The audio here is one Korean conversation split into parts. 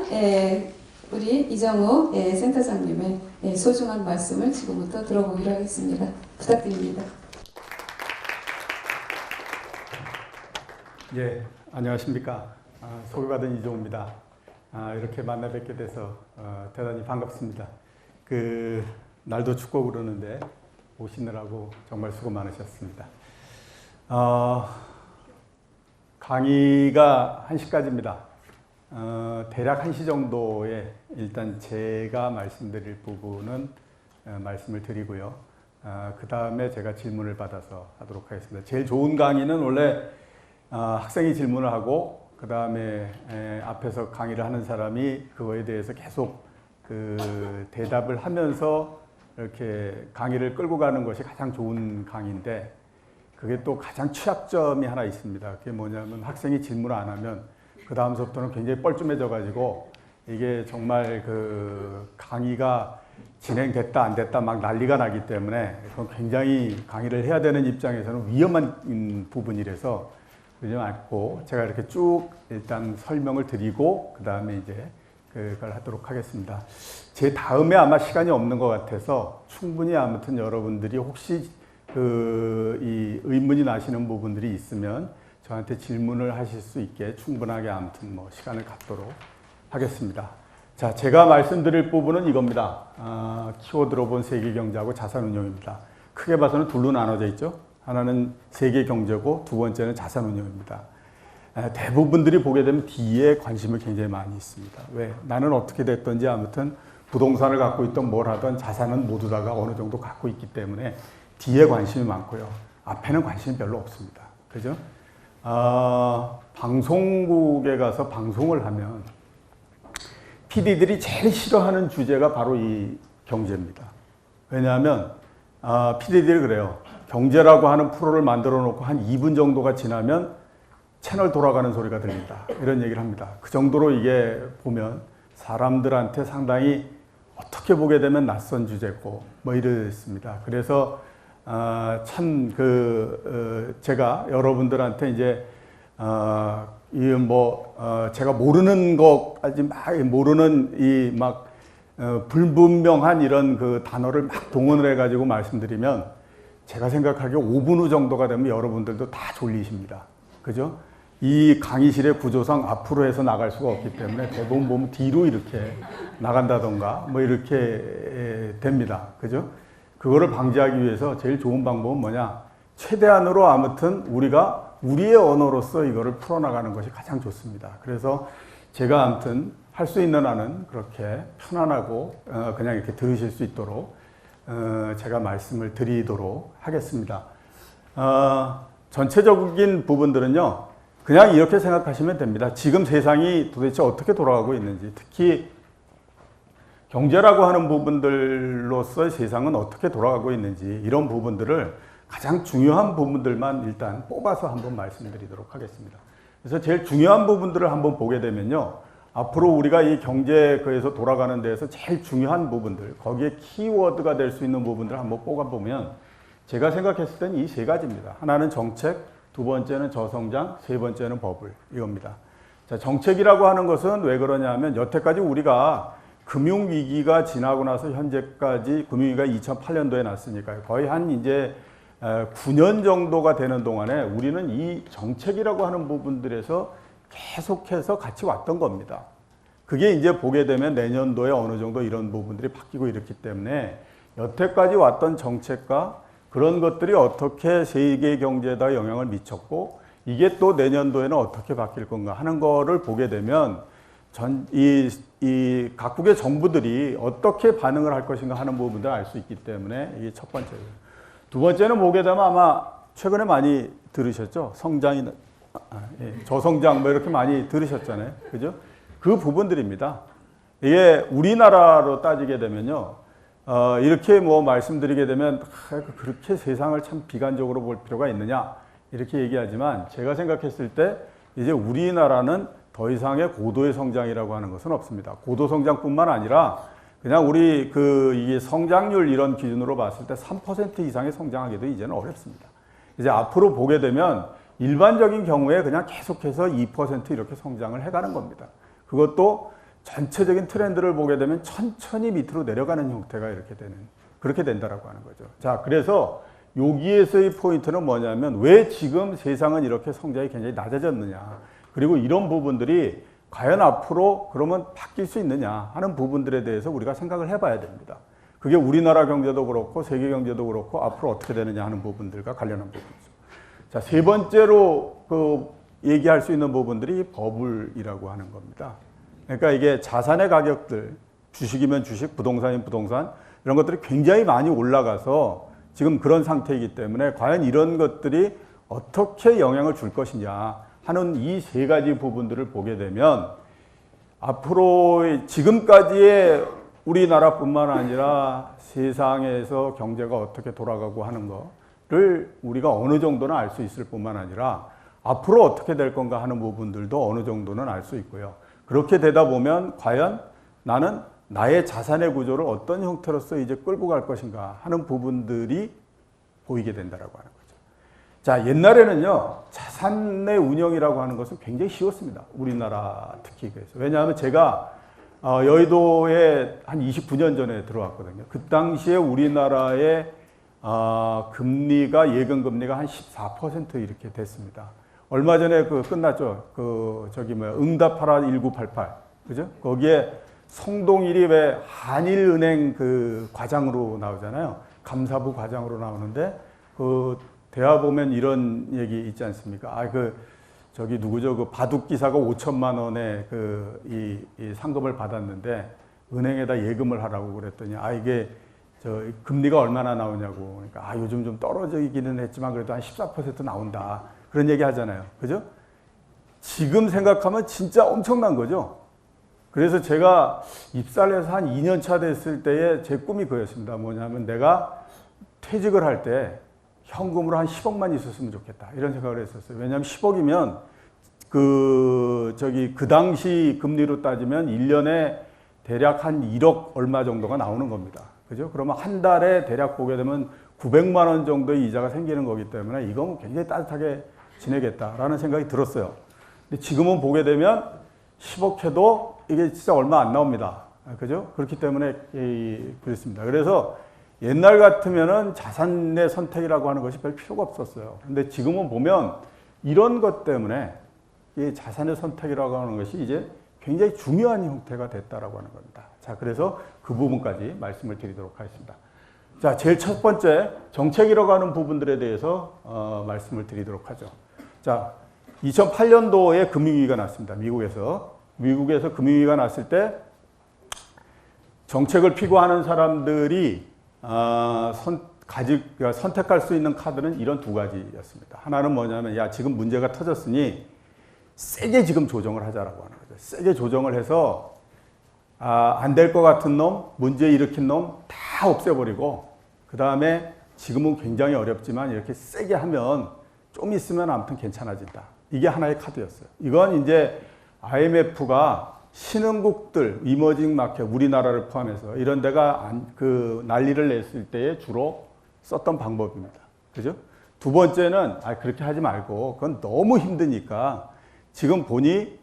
우리 이정우 센터장님의 소중한 말씀을 지금부터 들어보기로 하겠습니다. 부탁드립니다. 예, 안녕하십니까. 소개받은 이종우입니다. 이렇게 만나 뵙게 돼서 대단히 반갑습니다. 날도 춥고 그러는데 오시느라고 정말 수고 많으셨습니다. 강의가 1시까지입니다. 대략 1시 정도에 일단 제가 말씀드릴 부분은 말씀을 드리고요. 그 다음에 제가 질문을 받아서 하도록 하겠습니다. 제일 좋은 강의는 원래 학생이 질문을 하고 그 다음에 앞에서 강의를 하는 사람이 그거에 대해서 계속 대답을 하면서 이렇게 강의를 끌고 가는 것이 가장 좋은 강의인데, 그게 또 가장 취약점이 하나 있습니다. 그게 뭐냐면 학생이 질문을 안 하면 그 다음서부터는 굉장히 뻘쭘해져 가지고 이게 정말 강의가 진행됐다 안 됐다 막 난리가 나기 때문에 그건 굉장히 강의를 해야 되는 입장에서는 위험한 부분이라서 그러지 않고 제가 이렇게 쭉 일단 설명을 드리고 그 다음에 이제 그걸 하도록 하겠습니다. 제 다음에 아마 시간이 없는 것 같아서 충분히 아무튼 여러분들이 혹시 이 의문이 나시는 부분들이 있으면 저한테 질문을 하실 수 있게 충분하게 아무튼 시간을 갖도록 하겠습니다. 자, 제가 말씀드릴 부분은 이겁니다. 키워드로 본 세계경제하고 자산운용입니다. 크게 봐서는 둘로 나눠져 있죠. 하나는 세계경제고 두 번째는 자산운용입니다. 대부분들이 보게 되면 D에 관심을 굉장히 많이 있습니다. 왜? 나는 어떻게 됐든지 아무튼 부동산을 갖고 있던 뭘 하던 자산은 모두 다가 어느 정도 갖고 있기 때문에 D에 관심이 많고요. 앞에는 관심이 별로 없습니다. 그죠? 방송국에 가서 방송을 하면 PD들이 제일 싫어하는 주제가 바로 이 경제입니다. 왜냐하면 PD들이 그래요. 경제라고 하는 프로를 만들어 놓고 한 2분 정도가 지나면 채널 돌아가는 소리가 들린다. 이런 얘기를 합니다. 그 정도로 이게 보면 사람들한테 상당히 어떻게 보게 되면 낯선 주제고 이랬습니다. 그래서 참 제가 여러분들한테 이제 제가 모르는 것까지 막 모르는 불분명한 이런 단어를 막 동원을 해가지고 말씀드리면 제가 생각하기에 5분 후 정도가 되면 여러분들도 다 졸리십니다. 그죠? 이 강의실의 구조상 앞으로 해서 나갈 수가 없기 때문에 대부분 보면 뒤로 이렇게 나간다던가 이렇게 됩니다. 그죠? 그거를 방지하기 위해서 제일 좋은 방법은 뭐냐? 최대한으로 아무튼 우리가 우리의 언어로서 이거를 풀어나가는 것이 가장 좋습니다. 그래서 제가 아무튼 할 수 있는 한은 그렇게 편안하고 그냥 이렇게 들으실 수 있도록 제가 말씀을 드리도록 하겠습니다. 전체적인 부분들은요, 그냥 이렇게 생각하시면 됩니다. 지금 세상이 도대체 어떻게 돌아가고 있는지, 특히 경제라고 하는 부분들로서의 세상은 어떻게 돌아가고 있는지, 이런 부분들을 가장 중요한 부분들만 일단 뽑아서 한번 말씀드리도록 하겠습니다. 그래서 제일 중요한 부분들을 한번 보게 되면요, 앞으로 우리가 이 경제에서 돌아가는 데에서 제일 중요한 부분들, 거기에 키워드가 될 수 있는 부분들을 한번 뽑아보면 제가 생각했을 때는 이 세 가지입니다. 하나는 정책, 두 번째는 저성장, 세 번째는 버블, 이겁니다. 자, 정책이라고 하는 것은 왜 그러냐면 여태까지 우리가 금융위기가 지나고 나서 현재까지, 금융위기가 2008년도에 났으니까요. 거의 한 이제 9년 정도가 되는 동안에 우리는 이 정책이라고 하는 부분들에서 계속해서 같이 왔던 겁니다. 그게 이제 보게 되면 내년도에 어느 정도 이런 부분들이 바뀌고 이렇기 때문에 여태까지 왔던 정책과 그런 것들이 어떻게 세계 경제에다 영향을 미쳤고 이게 또 내년도에는 어떻게 바뀔 건가 하는 거를 보게 되면 이 각국의 정부들이 어떻게 반응을 할 것인가 하는 부분들을 알 수 있기 때문에 이게 첫 번째예요. 두 번째는 보게 되면 아마 최근에 많이 들으셨죠? 저성장 이렇게 많이 들으셨잖아요. 그죠? 그 부분들입니다. 이게 우리나라로 따지게 되면요. 이렇게 말씀드리게 되면 그렇게 세상을 참 비관적으로 볼 필요가 있느냐 이렇게 얘기하지만 제가 생각했을 때 이제 우리나라는 더 이상의 고도의 성장이라고 하는 것은 없습니다. 고도 성장뿐만 아니라 그냥 우리 이게 성장률 이런 기준으로 봤을 때 3% 이상의 성장하기도 이제는 어렵습니다. 이제 앞으로 보게 되면 일반적인 경우에 그냥 계속해서 2% 이렇게 성장을 해가는 겁니다. 그것도 전체적인 트렌드를 보게 되면 천천히 밑으로 내려가는 형태가 그렇게 된다라고 하는 거죠. 자, 그래서 여기에서의 포인트는 뭐냐면 왜 지금 세상은 이렇게 성장이 굉장히 낮아졌느냐. 그리고 이런 부분들이 과연 앞으로 그러면 바뀔 수 있느냐 하는 부분들에 대해서 우리가 생각을 해봐야 됩니다. 그게 우리나라 경제도 그렇고 세계 경제도 그렇고 앞으로 어떻게 되느냐 하는 부분들과 관련한 부분이죠. 자, 세 번째로 얘기할 수 있는 부분들이 버블이라고 하는 겁니다. 그러니까 이게 자산의 가격들, 주식이면 주식, 부동산이면 부동산 이런 것들이 굉장히 많이 올라가서 지금 그런 상태이기 때문에 과연 이런 것들이 어떻게 영향을 줄 것이냐 하는 이 세 가지 부분들을 보게 되면 앞으로 지금까지의 우리나라뿐만 아니라 세상에서 경제가 어떻게 돌아가고 하는 거를 우리가 어느 정도는 알 수 있을 뿐만 아니라 앞으로 어떻게 될 건가 하는 부분들도 어느 정도는 알 수 있고요. 그렇게 되다 보면 과연 나는 나의 자산의 구조를 어떤 형태로서 이제 끌고 갈 것인가 하는 부분들이 보이게 된다라고 하는 거죠. 자, 옛날에는요, 자산의 운영이라고 하는 것은 굉장히 쉬웠습니다. 우리나라 특히 그래서. 왜냐하면 제가 여의도에 한 29년 전에 들어왔거든요. 그 당시에 우리나라의 금리가, 예금 금리가 한 14% 이렇게 됐습니다. 얼마 전에 끝났죠. 응답하라 1988. 그죠? 거기에 성동일이 왜 한일은행 과장으로 나오잖아요. 감사부 과장으로 나오는데, 대화 보면 이런 얘기 있지 않습니까? 누구죠? 바둑 기사가 5천만 원의 이 상금을 받았는데, 은행에다 예금을 하라고 그랬더니, 이게 금리가 얼마나 나오냐고. 그러니까, 요즘 좀 떨어지기는 했지만 그래도 한 14% 나온다. 그런 얘기 하잖아요. 그죠? 지금 생각하면 진짜 엄청난 거죠. 그래서 제가 입사를 해서 한 2년 차 됐을 때에 제 꿈이 그였습니다. 뭐냐면 내가 퇴직을 할 때 현금으로 한 10억만 있었으면 좋겠다. 이런 생각을 했었어요. 왜냐하면 10억이면 그 당시 금리로 따지면 1년에 대략 한 1억 얼마 정도가 나오는 겁니다. 그죠? 그러면 한 달에 대략 보게 되면 900만 원 정도의 이자가 생기는 거기 때문에 이건 굉장히 따뜻하게 지내겠다라는 생각이 들었어요. 근데 지금은 보게 되면 10억 해도 이게 진짜 얼마 안 나옵니다. 그죠? 그렇기 때문에 그렇습니다. 그래서 옛날 같으면은 자산의 선택이라고 하는 것이 별 필요가 없었어요. 근데 지금은 보면 이런 것 때문에 이 자산의 선택이라고 하는 것이 이제 굉장히 중요한 형태가 됐다라고 하는 겁니다. 자, 그래서 그 부분까지 말씀을 드리도록 하겠습니다. 자, 제일 첫 번째 정책이라고 하는 부분들에 대해서 말씀을 드리도록 하죠. 자, 2008년도에 금융위기가 났습니다. 미국에서 금융위기가 났을 때 정책을 피고하는 사람들이 선택할 수 있는 카드는 이런 두 가지였습니다. 하나는 뭐냐면 지금 문제가 터졌으니 세게 지금 조정을 하자라고 하는 거죠. 세게 조정을 해서 안 될 것 같은 놈, 문제 일으킨 놈 다 없애버리고 그 다음에 지금은 굉장히 어렵지만 이렇게 세게 하면 좀 있으면 아무튼 괜찮아진다. 이게 하나의 카드였어요. 이건 이제 IMF가 신흥국들, 이머징 마켓, 우리나라를 포함해서 이런 데가 난리를 냈을 때에 주로 썼던 방법입니다. 그죠? 두 번째는 그렇게 하지 말고 그건 너무 힘드니까 지금 보니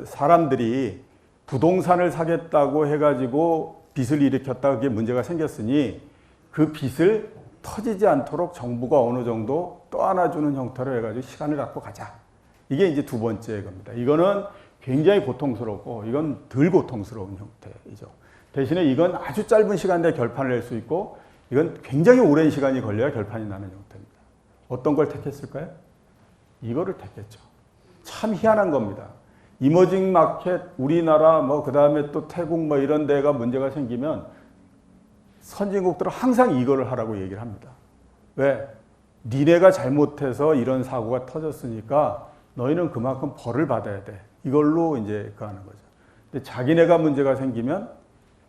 사람들이 부동산을 사겠다고 해가지고 빚을 일으켰다 그게 문제가 생겼으니 그 빚을 터지지 않도록 정부가 어느 정도 떠안아주는 형태로 해가지고 시간을 갖고 가자. 이게 이제 두 번째 겁니다. 이거는 굉장히 고통스럽고 이건 덜 고통스러운 형태이죠. 대신에 이건 아주 짧은 시간 내에 결판을 낼 수 있고 이건 굉장히 오랜 시간이 걸려야 결판이 나는 형태입니다. 어떤 걸 택했을까요? 이거를 택했죠. 참 희한한 겁니다. 이머징 마켓, 우리나라, 그 다음에 또 태국 이런 데가 문제가 생기면 선진국들은 항상 이거를 하라고 얘기를 합니다. 왜? 니네가 잘못해서 이런 사고가 터졌으니까 너희는 그만큼 벌을 받아야 돼. 이걸로 이제 하는 거죠. 근데 자기네가 문제가 생기면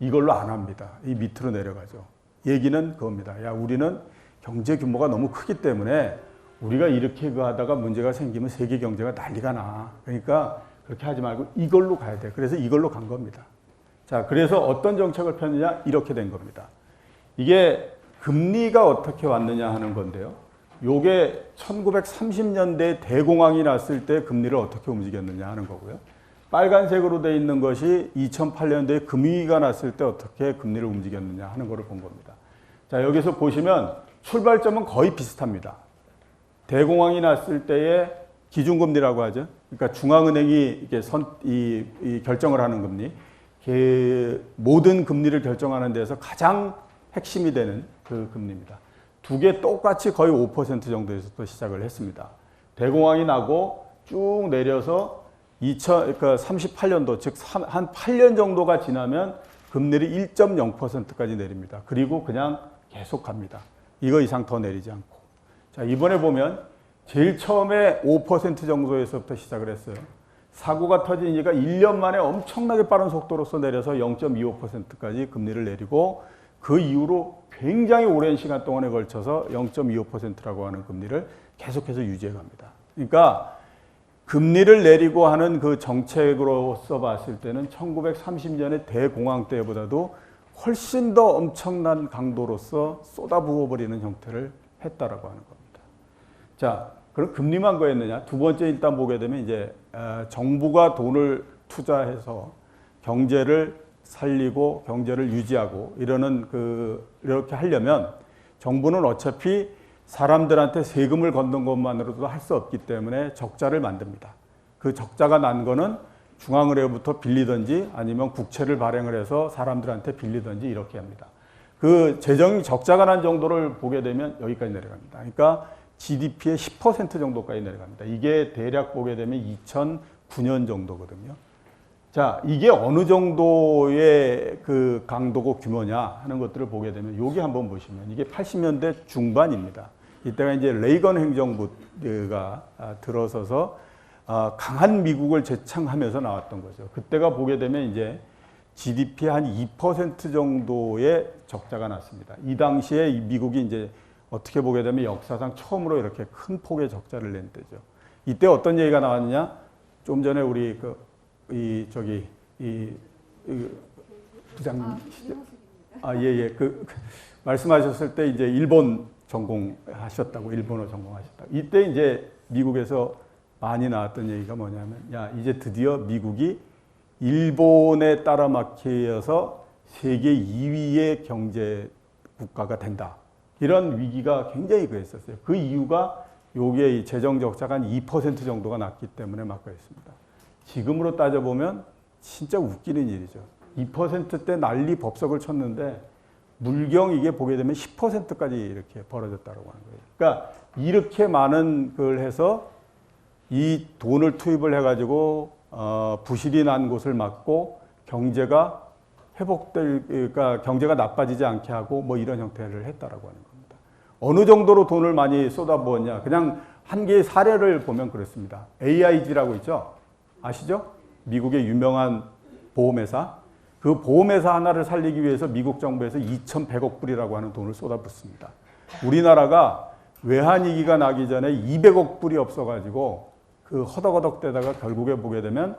이걸로 안 합니다. 이 밑으로 내려가죠. 얘기는 그겁니다. 우리는 경제 규모가 너무 크기 때문에 우리가 이렇게 하다가 문제가 생기면 세계 경제가 난리가 나. 그러니까 그렇게 하지 말고 이걸로 가야 돼. 그래서 이걸로 간 겁니다. 자, 그래서 어떤 정책을 폈느냐? 이렇게 된 겁니다. 이게 금리가 어떻게 왔느냐 하는 건데요. 요게 1930년대 대공황이 났을 때 금리를 어떻게 움직였느냐 하는 거고요. 빨간색으로 되어 있는 것이 2008년도에 금위기가 났을 때 어떻게 금리를 움직였느냐 하는 것을 본 겁니다. 자, 여기서 보시면 출발점은 거의 비슷합니다. 대공황이 났을 때의 기준금리라고 하죠. 그러니까 중앙은행이 이게 이 결정을 하는 금리, 모든 금리를 결정하는 데서 가장 핵심이 되는 그 금리입니다. 두 개 똑같이 거의 5% 정도에서 또 시작을 했습니다. 대공황이 나고 쭉 내려서 38년도, 즉 한 8년 정도가 지나면 금리를 1.0%까지 내립니다. 그리고 그냥 계속 갑니다. 이거 이상 더 내리지 않고. 자, 이번에 보면 제일 처음에 5% 정도에서부터 시작을 했어요. 사고가 터진 이가 1년 만에 엄청나게 빠른 속도로서 내려서 0.25%까지 금리를 내리고 그 이후로 굉장히 오랜 시간 동안에 걸쳐서 0.25%라고 하는 금리를 계속해서 유지해 갑니다. 그러니까 금리를 내리고 하는 그 정책으로서 봤을 때는 1930년의 대공황 때보다도 훨씬 더 엄청난 강도로서 쏟아부어버리는 형태를 했다라고 하는 겁니다. 자, 그럼 금리만 거였느냐? 두 번째 일단 보게 되면 이제 정부가 돈을 투자해서 경제를 살리고 경제를 유지하고 이렇게 하려면 정부는 어차피 사람들한테 세금을 걷는 것만으로도 할 수 없기 때문에 적자를 만듭니다. 그 적자가 난 거는 중앙은행부터 빌리든지 아니면 국채를 발행을 해서 사람들한테 빌리든지 이렇게 합니다. 그 재정이 적자가 난 정도를 보게 되면 여기까지 내려갑니다. 그러니까 GDP의 10% 정도까지 내려갑니다. 이게 대략 보게 되면 2009년 정도거든요. 자, 이게 어느 정도의 그 강도고 규모냐 하는 것들을 보게 되면 여기 한번 보시면 이게 80년대 중반입니다. 이때가 이제 레이건 행정부가 들어서서 강한 미국을 재창하면서 나왔던 거죠. 그때가 보게 되면 이제 GDP 한 2% 정도의 적자가 났습니다. 이 당시에 미국이 이제 어떻게 보게 되면 역사상 처음으로 이렇게 큰 폭의 적자를 낸 때죠. 이때 어떤 얘기가 나왔느냐? 좀 전에 우리 부장님, 말씀하셨을 때 이제 일본 전공하셨다고, 일본어 전공하셨다고. 이때 이제 미국에서 많이 나왔던 얘기가 뭐냐면, 야, 이제 드디어 미국이 일본에 따라 막혀서 세계 2위의 경제 국가가 된다. 이런 위기가 굉장히 그랬었어요. 그 이유가 여기에 재정 적자가 한 2% 정도가 났기 때문에 막 그랬습니다. 지금으로 따져보면 진짜 웃기는 일이죠. 2%대 난리 법석을 쳤는데 물경 이게 보게 되면 10%까지 이렇게 벌어졌다고 하는 거예요. 그러니까 이렇게 많은 걸 해서 이 돈을 투입을 해가지고 부실이 난 곳을 막고 경제가 그러니까 경제가 나빠지지 않게 하고 뭐 이런 형태를 했다라고 하는 겁니다. 어느 정도로 돈을 많이 쏟아부었냐? 그냥 한 개의 사례를 보면 그렇습니다. AIG라고 있죠? 아시죠? 미국의 유명한 보험회사. 그 보험회사 하나를 살리기 위해서 미국 정부에서 2,100억 불이라고 하는 돈을 쏟아붓습니다. 우리나라가 외환위기가 나기 전에 200억 불이 없어가지고 그 허덕허덕대다가 결국에 보게 되면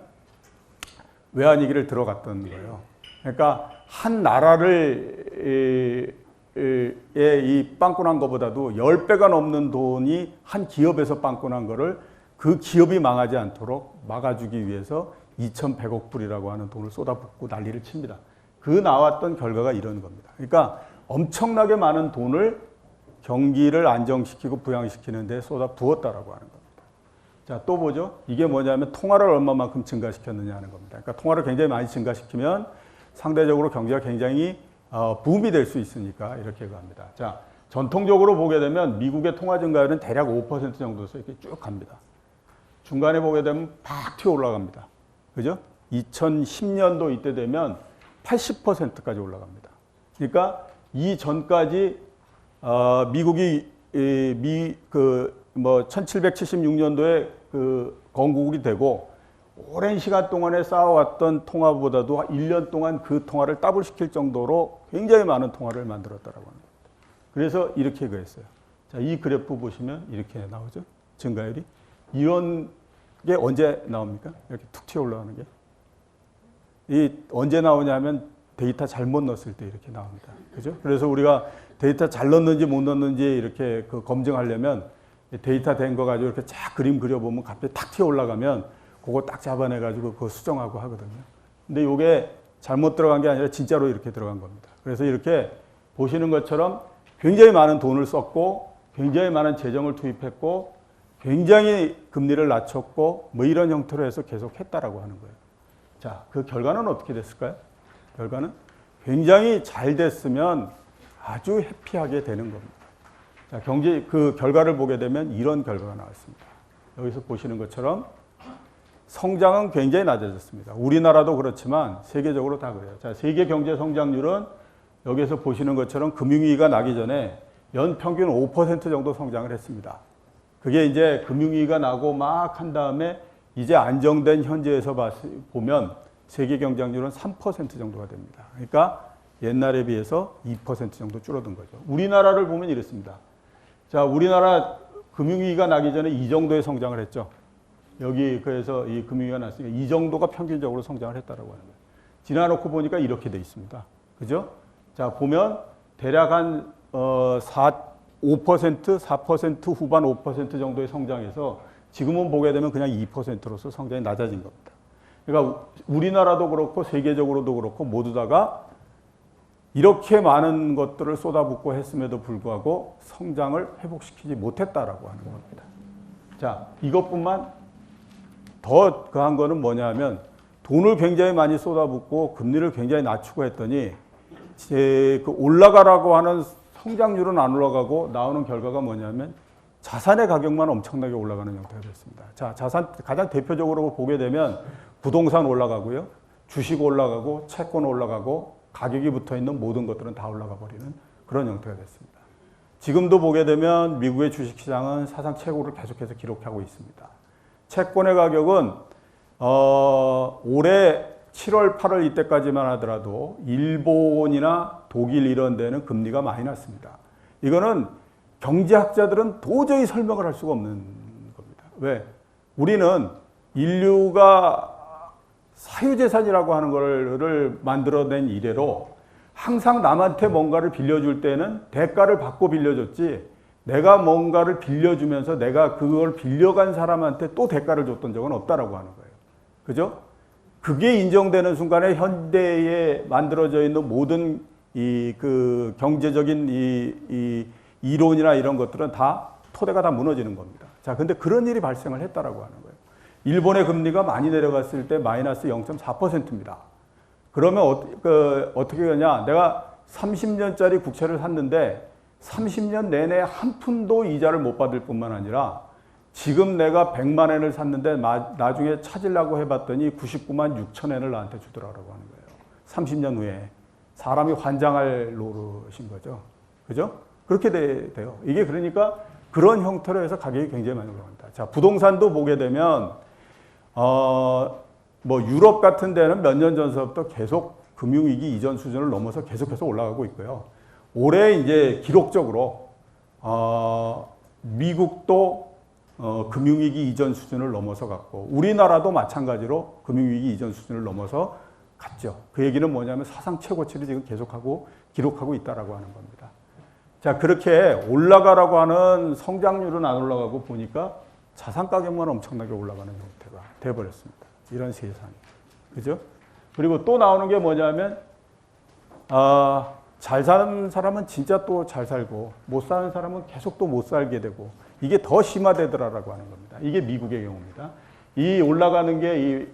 외환위기를 들어갔던 거예요. 그러니까 한 나라를 이 빵꾸난 것보다도 10배가 넘는 돈이 한 기업에서 빵꾸난 거를 그 기업이 망하지 않도록 막아주기 위해서 2,100억 불이라고 하는 돈을 쏟아붓고 난리를 칩니다. 그 나왔던 결과가 이런 겁니다. 그러니까 엄청나게 많은 돈을 경기를 안정시키고 부양시키는 데 쏟아부었다라고 하는 겁니다. 자, 또 보죠. 이게 뭐냐면 통화를 얼마만큼 증가시켰느냐 하는 겁니다. 그러니까 통화를 굉장히 많이 증가시키면 상대적으로 경제가 굉장히 붐이 될 수 있으니까 이렇게 갑니다. 자, 전통적으로 보게 되면 미국의 통화 증가율은 대략 5% 정도에서 이렇게 쭉 갑니다. 중간에 보게 되면 팍 튀어 올라갑니다. 그죠? 2010년도 이때 되면 80%까지 올라갑니다. 그러니까 이 전까지 미국이 1776년도에 그 건국이 되고 오랜 시간 동안에 쌓아왔던 통화보다도 1년 동안 그 통화를 더블시킬 정도로 굉장히 많은 통화를 만들었다라고 합니다. 그래서 이렇게 그랬어요. 자, 이 그래프 보시면 이렇게 나오죠. 증가율이. 이런 게 언제 나옵니까? 이렇게 툭 튀어 올라가는 게. 이 언제 나오냐면 데이터 잘못 넣었을 때 이렇게 나옵니다. 그죠? 그래서 우리가 데이터 잘 넣었는지 못 넣었는지 이렇게 검증하려면 데이터 된 거 가지고 이렇게 쫙 그림 그려보면 갑자기 탁 튀어 올라가면 그거 딱 잡아내가지고 그거 수정하고 하거든요. 근데 이게 잘못 들어간 게 아니라 진짜로 이렇게 들어간 겁니다. 그래서 이렇게 보시는 것처럼 굉장히 많은 돈을 썼고 굉장히 많은 재정을 투입했고 굉장히 금리를 낮췄고 뭐 이런 형태로 해서 계속 했다라고 하는 거예요. 자, 그 결과는 어떻게 됐을까요? 결과는 굉장히 잘 됐으면 아주 해피하게 되는 겁니다. 자, 경제 그 결과를 보게 되면 이런 결과가 나왔습니다. 여기서 보시는 것처럼 성장은 굉장히 낮아졌습니다. 우리나라도 그렇지만 세계적으로 다 그래요. 자, 세계 경제 성장률은 여기서 보시는 것처럼 금융위기가 나기 전에 연평균 5% 정도 성장을 했습니다. 그게 이제 금융위기가 나고 막 한 다음에 이제 안정된 현재에서 보면 세계 경쟁률은 3% 정도가 됩니다. 그러니까 옛날에 비해서 2% 정도 줄어든 거죠. 우리나라를 보면 이렇습니다. 자, 우리나라 금융위기가 나기 전에 이 정도의 성장을 했죠. 여기 그래서 이 금융위기가 났으니까 이 정도가 평균적으로 성장을 했다라고 하는 거예요. 지나놓고 보니까 이렇게 돼 있습니다. 그죠? 자, 보면 대략 한 4% 후반 5% 정도의 성장에서 지금은 보게 되면 그냥 2%로서 성장이 낮아진 겁니다. 그러니까 우리나라도 그렇고 세계적으로도 그렇고 모두 다가 이렇게 많은 것들을 쏟아붓고 했음에도 불구하고 성장을 회복시키지 못했다라고 하는 겁니다. 자, 이것뿐만 더 그한 거는 뭐냐면 돈을 굉장히 많이 쏟아붓고 금리를 굉장히 낮추고 했더니 그 올라가라고 하는 성장률은 안 올라가고 나오는 결과가 뭐냐면 자산의 가격만 엄청나게 올라가는 형태가 됐습니다. 자, 자산 가장 대표적으로 보게 되면 부동산 올라가고요. 주식 올라가고 채권 올라가고 가격이 붙어 있는 모든 것들은 다 올라가 버리는 그런 형태가 됐습니다. 지금도 보게 되면 미국의 주식시장은 사상 최고를 계속해서 기록하고 있습니다. 채권의 가격은 올해 7월, 8월 이때까지만 하더라도 일본이나 독일 이런 데는 금리가 많이 났습니다. 이거는 경제학자들은 도저히 설명을 할 수가 없는 겁니다. 왜? 우리는 인류가 사유재산이라고 하는 거를 만들어낸 이래로 항상 남한테 뭔가를 빌려줄 때는 대가를 받고 빌려줬지 내가 뭔가를 빌려주면서 내가 그걸 빌려간 사람한테 또 대가를 줬던 적은 없다라고 하는 거예요. 그죠? 그게 인정되는 순간에 현대에 만들어져 있는 모든 그 경제적인 이 이론이나 이런 것들은 다 토대가 다 무너지는 겁니다. 자, 근데 그런 일이 발생을 했다라고 하는 거예요. 일본의 금리가 많이 내려갔을 때 마이너스 0.4%입니다. 그러면 어떻게 하냐? 내가 30년짜리 국채를 샀는데 30년 내내 한 푼도 이자를 못 받을 뿐만 아니라 지금 내가 100만 엔을 샀는데 나중에 찾으려고 해봤더니 99만 6천 엔을 나한테 주더라고 하는 거예요. 30년 후에. 사람이 환장할 노릇인 거죠. 그죠? 그렇게 돼요. 이게 그러니까 그런 형태로 해서 가격이 굉장히 많이 올라갑니다. 자, 부동산도 보게 되면 뭐 유럽 같은 데는 몇 년 전서부터 계속 금융위기 이전 수준을 넘어서 계속해서 올라가고 있고요. 올해 이제 기록적으로 미국도 금융위기 이전 수준을 넘어서 갔고 우리나라도 마찬가지로 금융위기 이전 수준을 넘어서 갔죠. 그 얘기는 뭐냐면 사상 최고치를 지금 계속하고 기록하고 있다라고 하는 겁니다. 자, 그렇게 올라가라고 하는 성장률은 안 올라가고 보니까 자산 가격만 엄청나게 올라가는 형태가 돼버렸습니다. 이런 세상이. 그죠? 그리고 또 나오는 게 뭐냐면, 잘 사는 사람은 진짜 또 잘 살고, 못 사는 사람은 계속 또 못 살게 되고, 이게 더 심화되더라라고 하는 겁니다. 이게 미국의 경우입니다. 이 올라가는 게,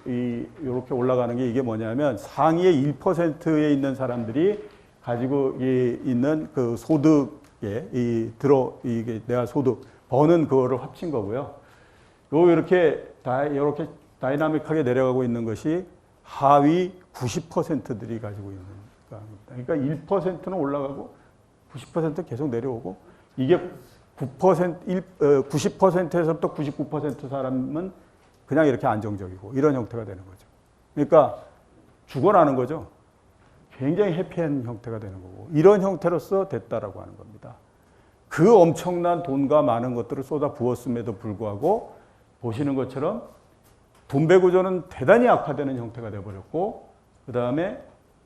이렇게 올라가는 게 이게 뭐냐면, 상위의 1%에 있는 사람들이 가지고 있는 그 소득에, 이게 내가 소득, 버는 그거를 합친 거고요. 이렇게 다이나믹하게 내려가고 있는 것이 하위 90%들이 가지고 있는 겁니다. 그러니까 1%는 올라가고 90%는 계속 내려오고 이게 90%에서부터 99% 사람은 그냥 이렇게 안정적이고 이런 형태가 되는 거죠. 그러니까 죽어나는 거죠. 굉장히 해피한 형태가 되는 거고 이런 형태로서 됐다라고 하는 겁니다. 그 엄청난 돈과 많은 것들을 쏟아 부었음에도 불구하고 보시는 것처럼 분배 구조는 대단히 악화되는 형태가 되어버렸고 그 다음에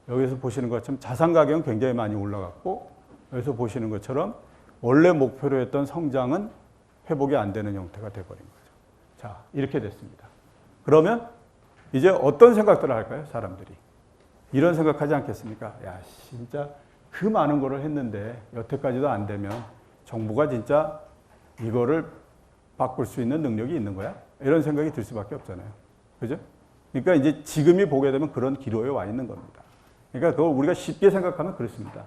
여기서 보시는 것처럼 자산 가격은 굉장히 많이 올라갔고 여기서 보시는 것처럼 원래 목표로 했던 성장은 회복이 안 되는 형태가 되어버린 거죠. 자, 이렇게 됐습니다. 그러면 이제 어떤 생각들을 할까요? 사람들이. 이런 생각하지 않겠습니까? 야, 진짜 그 많은 거를 했는데 여태까지도 안 되면 정부가 진짜 이거를 바꿀 수 있는 능력이 있는 거야? 이런 생각이 들 수밖에 없잖아요. 그죠? 그러니까 이제 지금이 보게 되면 그런 기로에 와 있는 겁니다. 그러니까 그걸 우리가 쉽게 생각하면 그렇습니다.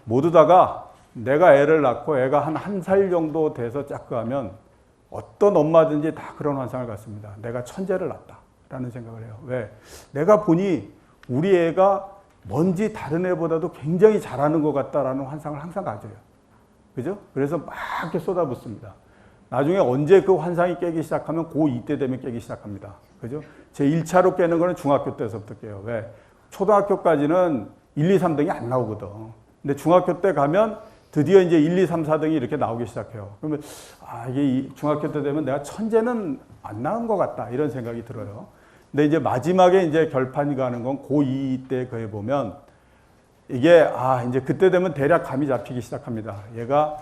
모두 다가 내가 애를 낳고 애가 한 살 정도 돼서 짝하면 어떤 엄마든지 다 그런 환상을 갖습니다. 내가 천재를 낳았다라는 생각을 해요. 왜? 내가 보니 우리 애가 뭔지 다른 애보다도 굉장히 잘하는 것 같다라는 환상을 항상 가져요. 그죠? 그래서 막 이렇게 쏟아붓습니다. 나중에 언제 그 환상이 깨기 시작하면 고2 때 되면 깨기 시작합니다. 그죠? 제 1차로 깨는 거는 중학교 때서부터 깨요. 왜? 초등학교까지는 1, 2, 3등이 안 나오거든. 근데 중학교 때 가면 드디어 이제 1, 2, 3, 4등이 이렇게 나오기 시작해요. 그러면 이게 중학교 때 되면 내가 천재는 안 나온 것 같다. 이런 생각이 들어요. 근데 이제 마지막에 이제 결판이 가는 건 고2 때 그에 보면 이게 이제 그때 되면 대략 감이 잡히기 시작합니다. 얘가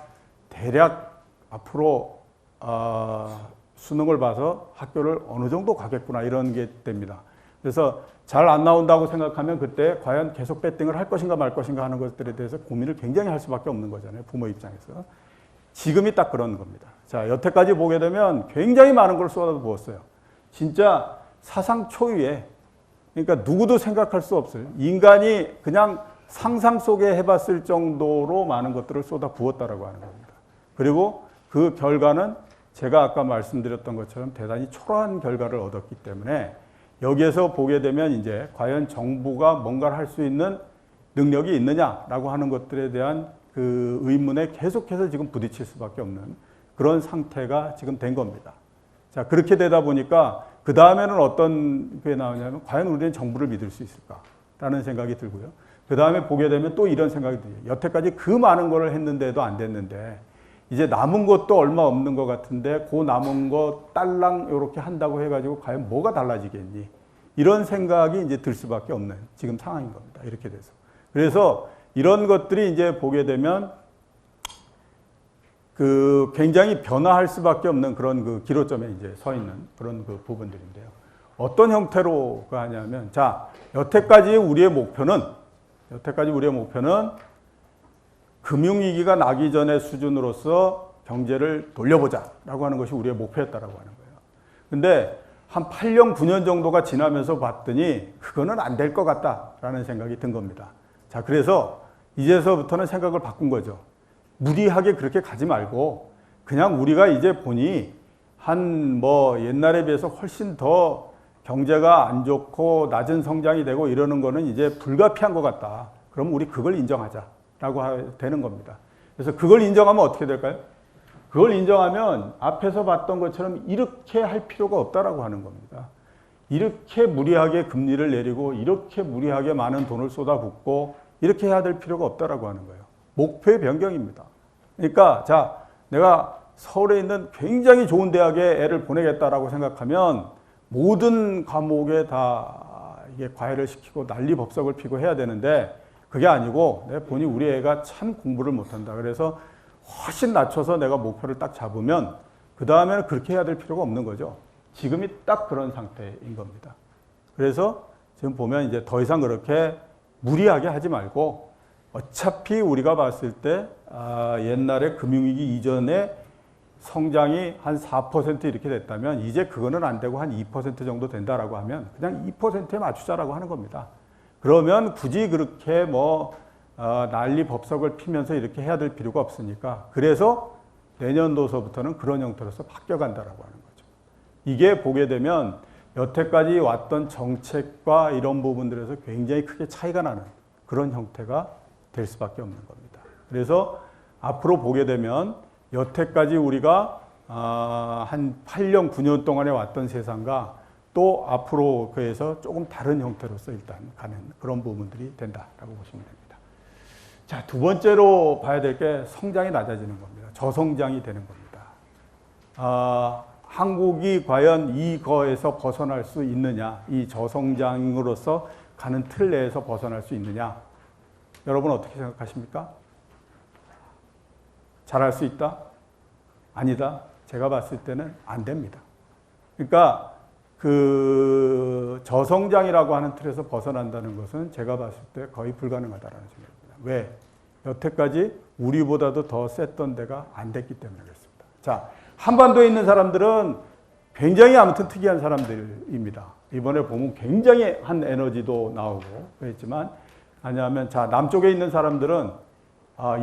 대략 앞으로 수능을 봐서 학교를 어느 정도 가겠구나 이런 게 됩니다. 그래서 잘 안 나온다고 생각하면 그때 과연 계속 배팅을 할 것인가 말 것인가 하는 것들에 대해서 고민을 굉장히 할 수밖에 없는 거잖아요. 부모 입장에서. 지금이 딱 그런 겁니다. 자, 여태까지 보게 되면 굉장히 많은 걸 쏟아부었어요. 진짜 사상 초유의, 그러니까 누구도 생각할 수 없어요. 인간이 그냥 상상 속에 해봤을 정도로 많은 것들을 쏟아부었다라고 하는 겁니다. 그리고 그 결과는 제가 아까 말씀드렸던 것처럼 대단히 초라한 결과를 얻었기 때문에 여기에서 보게 되면 이제 과연 정부가 뭔가를 할 수 있는 능력이 있느냐라고 하는 것들에 대한 그 의문에 계속해서 지금 부딪힐 수밖에 없는 그런 상태가 지금 된 겁니다. 자, 그렇게 되다 보니까 그 다음에는 어떤 게 나오냐면 과연 우리는 정부를 믿을 수 있을까라는 생각이 들고요. 그 다음에 보게 되면 또 이런 생각이 들어요. 여태까지 그 많은 거를 했는데도 안 됐는데 이제 남은 것도 얼마 없는 것 같은데 그 남은 거 딸랑 이렇게 한다고 해가지고 과연 뭐가 달라지겠니? 이런 생각이 이제 들 수밖에 없는 지금 상황인 겁니다. 이렇게 돼서. 그래서 이런 것들이 이제 보게 되면 그 굉장히 변화할 수밖에 없는 그런 그 기로점에 이제 서 있는 그런 그 부분들인데요. 어떤 형태로 하냐면, 자, 여태까지 우리의 목표는 금융위기가 나기 전의 수준으로서 경제를 돌려보자라고 하는 것이 우리의 목표였다라고 하는 거예요. 근데 한 8년, 9년 정도가 지나면서 봤더니 그거는 안 될 것 같다라는 생각이 든 겁니다. 자, 그래서 이제서부터는 생각을 바꾼 거죠. 무리하게 그렇게 가지 말고 그냥 우리가 이제 보니 한 옛날에 비해서 훨씬 더 경제가 안 좋고 낮은 성장이 되고 이러는 거는 이제 불가피한 것 같다. 그럼 우리 그걸 인정하자라고 되는 겁니다. 그래서 그걸 인정하면 어떻게 될까요? 그걸 인정하면 앞에서 봤던 것처럼 이렇게 할 필요가 없다라고 하는 겁니다. 이렇게 무리하게 금리를 내리고 이렇게 무리하게 많은 돈을 쏟아붓고 이렇게 해야 될 필요가 없다라고 하는 거예요. 목표의 변경입니다. 그러니까 자, 내가 서울에 있는 굉장히 좋은 대학에 애를 보내겠다라고 생각하면 모든 과목에 다 이게 과외를 시키고 난리법석을 피고 해야 되는데 그게 아니고 내가 보니 우리 애가 참 공부를 못한다. 그래서 훨씬 낮춰서 내가 목표를 딱 잡으면 그 다음에는 그렇게 해야 될 필요가 없는 거죠. 지금이 딱 그런 상태인 겁니다. 그래서 지금 보면 이제 더 이상 그렇게 무리하게 하지 말고 어차피 우리가 봤을 때 옛날에 금융위기 이전에 성장이 한 4% 이렇게 됐다면 이제 그거는 안 되고 한 2% 정도 된다라고 하면 그냥 2%에 맞추자라고 하는 겁니다. 그러면 굳이 그렇게 난리 법석을 피면서 이렇게 해야 될 필요가 없으니까 그래서 내년도서부터는 그런 형태로서 바뀌어간다라고 하는 거죠. 이게 보게 되면 여태까지 왔던 정책과 이런 부분들에서 굉장히 크게 차이가 나는 그런 형태가 될 수밖에 없는 겁니다. 그래서 앞으로 보게 되면 여태까지 우리가 한 8년, 9년 동안에 왔던 세상과 또 앞으로 그에서 조금 다른 형태로서 일단 가는 그런 부분들이 된다라고 보시면 됩니다. 자, 두 번째로 봐야 될 게 성장이 낮아지는 겁니다. 저성장이 되는 겁니다. 한국이 과연 이거에서 벗어날 수 있느냐, 이 저성장으로서 가는 틀 내에서 벗어날 수 있느냐, 여러분 어떻게 생각하십니까? 잘할 수 있다? 아니다. 제가 봤을 때는 안 됩니다. 그러니까 그 저성장이라고 하는 틀에서 벗어난다는 것은 제가 봤을 때 거의 불가능하다라는 생각입니다. 왜? 여태까지 우리보다도 더 셌던 데가 안 됐기 때문에 그렇습니다. 자, 한반도에 있는 사람들은 굉장히 아무튼 특이한 사람들입니다. 이번에 보면 굉장히 한 에너지도 나오고 그랬지만, 아니하면 자, 남쪽에 있는 사람들은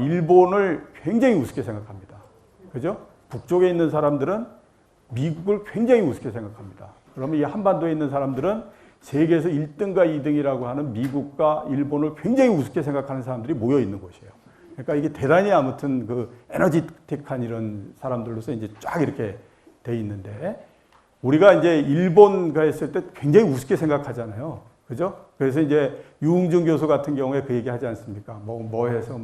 일본을 굉장히 우습게 생각합니다. 그죠? 북쪽에 있는 사람들은 미국을 굉장히 우습게 생각합니다. 그러면 이 한반도에 있는 사람들은 세계에서 1등과 2등이라고 하는 미국과 일본을 굉장히 우습게 생각하는 사람들이 모여 있는 곳이에요. 그러니까 이게 대단히 아무튼 그 에너지틱한 이런 사람들로서 이제 쫙 이렇게 돼 있는데, 우리가 이제 일본 가했을 때 굉장히 우습게 생각하잖아요. 그죠? 그래서 이제 유흥준 교수 같은 경우에 그 얘기 하지 않습니까? 뭐 해서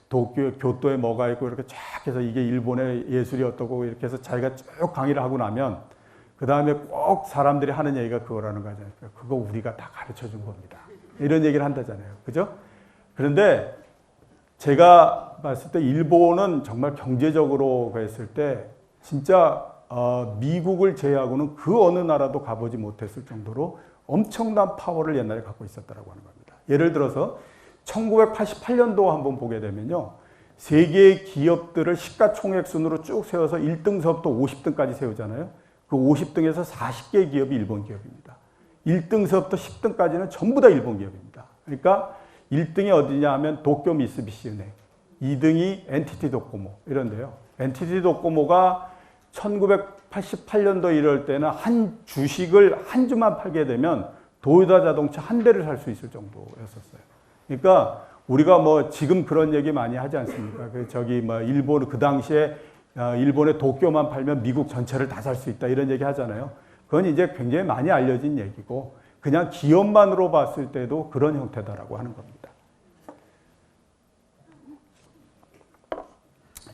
도쿄, 교토에 뭐가 있고 이렇게 쫙 해서 이게 일본의 예술이 어떠고 이렇게 해서 자기가 쭉 강의를 하고 나면 그 다음에 꼭 사람들이 하는 얘기가 그거라는 거잖아요. 그거 우리가 다 가르쳐 준 겁니다. 이런 얘기를 한다잖아요. 그죠? 그런데 제가 봤을 때 일본은 정말 경제적으로 했을 때 진짜 미국을 제외하고는 그 어느 나라도 가보지 못했을 정도로 엄청난 파워를 옛날에 갖고 있었다고 하는 겁니다. 예를 들어서 1988년도 한번 보게 되면요. 세계의 기업들을 시가총액 순으로 쭉 세워서 1등서부터 50등까지 세우잖아요. 그 50등에서 40개 기업이 일본 기업입니다. 1등서부터 10등까지는 전부 다 일본 기업입니다. 그러니까 1등이 어디냐 하면 도쿄 미쓰비시 은행, 2등이 NTT 도코모 이런데요. NTT 도코모가 1988년도 이럴 때는 한 주식을 한 주만 팔게 되면 도요타 자동차 한 대를 살 수 있을 정도였었어요. 그러니까 우리가 뭐 지금 그런 얘기 많이 하지 않습니까? 일본 그 당시에 일본의 도쿄만 팔면 미국 전체를 다 살 수 있다 이런 얘기 하잖아요. 그건 이제 굉장히 많이 알려진 얘기고 그냥 기업만으로 봤을 때도 그런 형태다라고 하는 겁니다.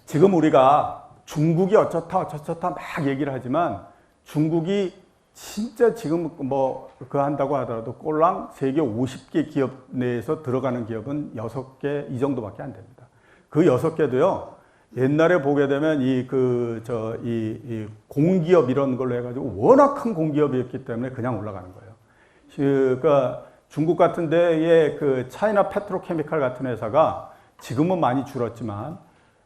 지금 우리가 중국이 어쩌다 막 얘기를 하지만 중국이 진짜 지금 그거 한다고 하더라도 꼴랑 세계 50개 기업 내에서 들어가는 기업은 6개 이 정도밖에 안 됩니다. 그 6개도요, 옛날에 보게 되면 이 공기업 이런 걸로 해가지고 워낙 큰 공기업이었기 때문에 그냥 올라가는 거예요. 그러니까 중국 같은 데에 그 차이나 페트로케미칼 같은 회사가 지금은 많이 줄었지만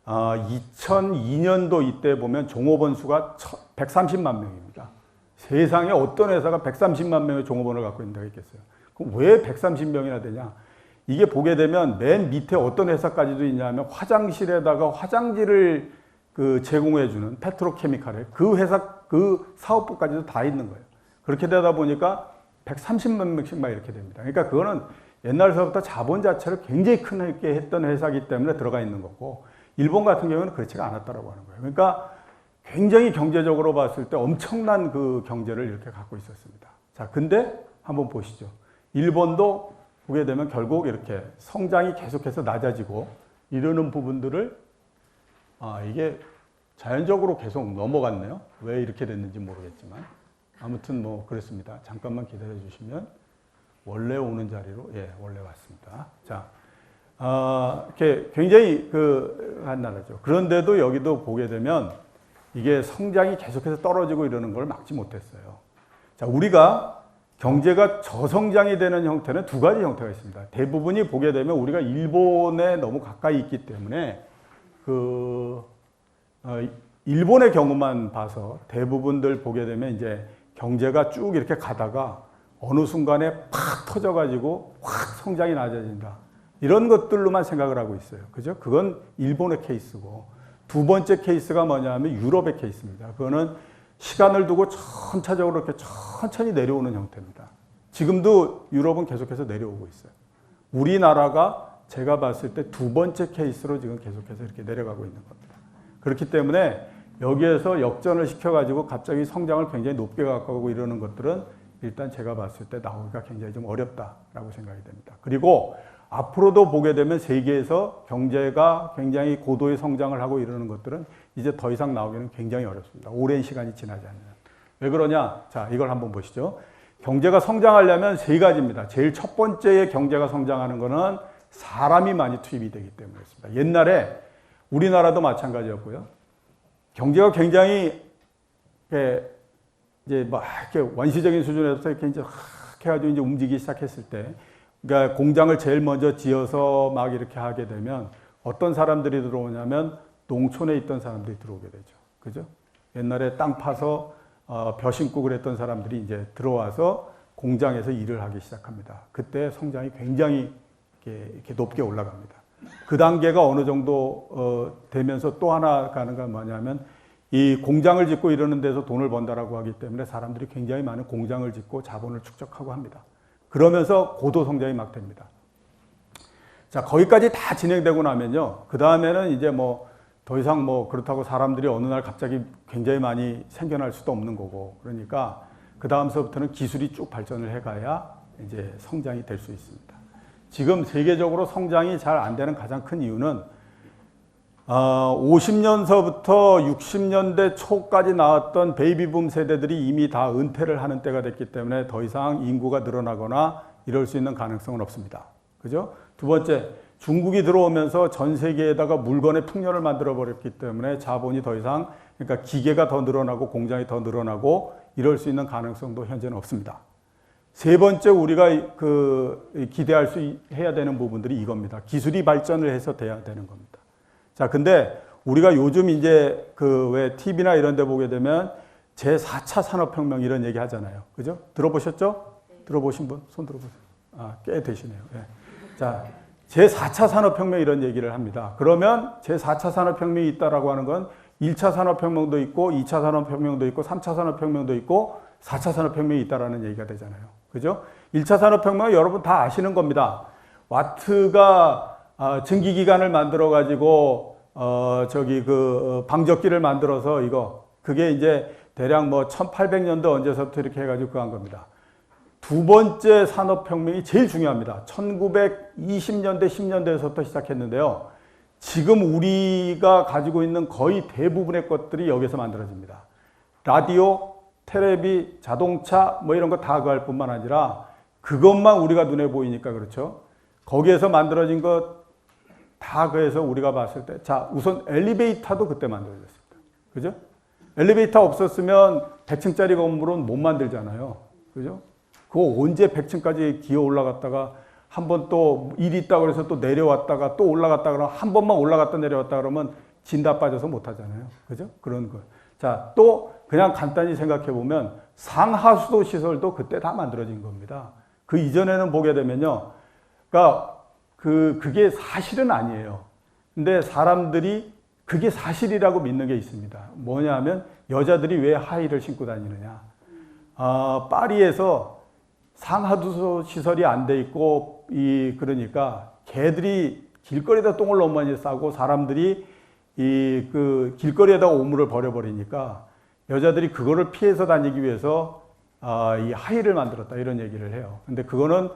2002년도 이때 보면 종업원 수가 130만 명입니다. 세상에 어떤 회사가 130만 명의 종업원을 갖고 있는다고 있겠어요. 그럼 왜 130명이나 되냐? 이게 보게 되면 맨 밑에 어떤 회사까지도 있냐면 화장실에다가 화장지를 제공해주는 페트로케미칼에 그 회사 그 사업부까지도 다 있는 거예요. 그렇게 되다 보니까 130만 명씩 막 이렇게 됩니다. 그러니까 그거는 옛날서부터 자본 자체를 굉장히 크게 했던 회사이기 때문에 들어가 있는 거고, 일본 같은 경우는 그렇지가 않았다라고 하는 거예요. 그러니까 굉장히 경제적으로 봤을 때 엄청난 그 경제를 이렇게 갖고 있었습니다. 자, 근데 한번 보시죠. 일본도 보게 되면 결국 이렇게 성장이 계속해서 낮아지고 이러는 부분들을 이게 자연적으로 계속 넘어갔네요. 왜 이렇게 됐는지 모르겠지만 아무튼 뭐 그렇습니다. 잠깐만 기다려 주시면 원래 오는 자리로 원래 왔습니다. 자, 이렇게 굉장히 한 나라죠. 그런데도 여기도 보게 되면 이게 성장이 계속해서 떨어지고 이러는 걸 막지 못했어요. 자, 우리가 경제가 저성장이 되는 형태는 두 가지 형태가 있습니다. 대부분이 보게 되면 우리가 일본에 너무 가까이 있기 때문에 일본의 경우만 봐서 대부분들 보게 되면 이제 경제가 쭉 이렇게 가다가 어느 순간에 팍 터져가지고 확 성장이 낮아진다. 이런 것들로만 생각을 하고 있어요. 그죠? 그건 일본의 케이스고, 두 번째 케이스가 뭐냐면 유럽의 케이스입니다. 그거는 시간을 두고 천차적으로 이렇게 천천히 내려오는 형태입니다. 지금도 유럽은 계속해서 내려오고 있어요. 우리나라가 제가 봤을 때 두 번째 케이스로 지금 계속해서 이렇게 내려가고 있는 겁니다. 그렇기 때문에 여기에서 역전을 시켜가지고 갑자기 성장을 굉장히 높게 가까우고 이러는 것들은 일단 제가 봤을 때 나오기가 굉장히 좀 어렵다라고 생각이 됩니다. 그리고 앞으로도 보게 되면 세계에서 경제가 굉장히 고도의 성장을 하고 이러는 것들은 이제 더 이상 나오기는 굉장히 어렵습니다. 오랜 시간이 지나지 않으면. 왜 그러냐? 자, 이걸 한번 보시죠. 경제가 성장하려면 세 가지입니다. 제일 첫 번째에 경제가 성장하는 거는 사람이 많이 투입이 되기 때문에 그렇습니다. 옛날에 우리나라도 마찬가지였고요. 경제가 굉장히 이제 막 이렇게 원시적인 수준에서 이렇게 이제 확 해가지고 이제 움직이기 시작했을 때, 그러니까 공장을 제일 먼저 지어서 막 이렇게 하게 되면 어떤 사람들이 들어오냐면 농촌에 있던 사람들이 들어오게 되죠. 그죠? 옛날에 땅 파서 벼 심고 그랬던 사람들이 이제 들어와서 공장에서 일을 하기 시작합니다. 그때 성장이 굉장히 이렇게 높게 올라갑니다. 그 단계가 어느 정도 되면서 또 하나 가는 건 뭐냐면 이 공장을 짓고 이러는 데서 돈을 번다라고 하기 때문에 사람들이 굉장히 많은 공장을 짓고 자본을 축적하고 합니다. 그러면서 고도 성장이 막 됩니다. 자, 거기까지 다 진행되고 나면요. 그 다음에는 이제 뭐 더 이상 뭐 그렇다고 사람들이 어느 날 갑자기 굉장히 많이 생겨날 수도 없는 거고, 그러니까 그 다음서부터는 기술이 쭉 발전을 해가야 이제 성장이 될 수 있습니다. 지금 세계적으로 성장이 잘 안 되는 가장 큰 이유는 50년서부터 60년대 초까지 나왔던 베이비붐 세대들이 이미 다 은퇴를 하는 때가 됐기 때문에 더 이상 인구가 늘어나거나 이럴 수 있는 가능성은 없습니다. 그죠? 두 번째, 중국이 들어오면서 전 세계에다가 물건의 풍년을 만들어 버렸기 때문에 자본이 더 이상, 그러니까 기계가 더 늘어나고 공장이 더 늘어나고 이럴 수 있는 가능성도 현재는 없습니다. 세 번째, 우리가 기대할 수 해야 되는 부분들이 이겁니다. 기술이 발전을 해서 돼야 되는 겁니다. 자, 근데 우리가 요즘 이제 왜 TV나 이런 데 보게 되면 제4차 산업혁명 이런 얘기 하잖아요. 그죠? 들어보셨죠? 네. 들어보신 분? 손 들어보세요. 꽤 되시네요. 네. 자, 제4차 산업혁명 이런 얘기를 합니다. 그러면 제4차 산업혁명이 있다라고 하는 건 1차 산업혁명도 있고 2차 산업혁명도 있고 3차 산업혁명도 있고 4차 산업혁명이 있다라는 얘기가 되잖아요. 그죠? 1차 산업혁명은 여러분 다 아시는 겁니다. 와트가 증기기관을 만들어 가지고 방적기를 만들어서 그게 이제 대략 뭐 1800년도 언제서부터 이렇게 해가지고 그거 한 겁니다. 두 번째 산업혁명이 제일 중요합니다. 1920년대, 10년대에서부터 시작했는데요. 지금 우리가 가지고 있는 거의 대부분의 것들이 여기서 만들어집니다. 라디오, 텔레비, 자동차 뭐 이런 거 다 그거 할 뿐만 아니라 그것만 우리가 눈에 보이니까 그렇죠. 거기에서 만들어진 것 다 그래서 우리가 봤을 때, 자, 우선 엘리베이터도 그때 만들어졌습니다. 그죠? 엘리베이터 없었으면 100층짜리 건물은 못 만들잖아요. 그죠? 그거 언제 100층까지 기어 올라갔다가 한 번 또 일이 있다고 해서 또 내려왔다가 또 올라갔다 그러면 한 번만 올라갔다 내려왔다 그러면 진다 빠져서 못 하잖아요. 그죠? 그런 거. 자, 또 그냥 간단히 생각해 보면 상하수도 시설도 그때 다 만들어진 겁니다. 그 이전에는 보게 되면요. 그러니까 그게 사실은 아니에요. 근데 사람들이 그게 사실이라고 믿는 게 있습니다. 뭐냐 하면 여자들이 왜 하이힐을 신고 다니느냐. 파리에서 상하수도 시설이 안 돼 있고, 그러니까 개들이 길거리에다 똥을 너무 많이 싸고 사람들이 길거리에다 오물을 버려버리니까 여자들이 그거를 피해서 다니기 위해서 이 하이힐을 만들었다 이런 얘기를 해요. 근데 그거는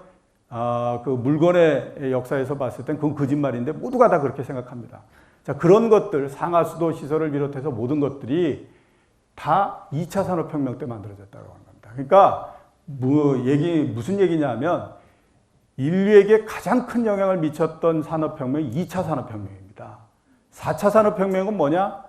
그 물건의 역사에서 봤을 땐 그건 거짓말인데 모두가 다 그렇게 생각합니다. 자, 그런 것들, 상하수도 시설을 비롯해서 모든 것들이 다 2차 산업혁명 때 만들어졌다고 하는 겁니다. 그러니까 무슨 얘기냐면 인류에게 가장 큰 영향을 미쳤던 산업혁명이 2차 산업혁명입니다. 4차 산업혁명은 뭐냐?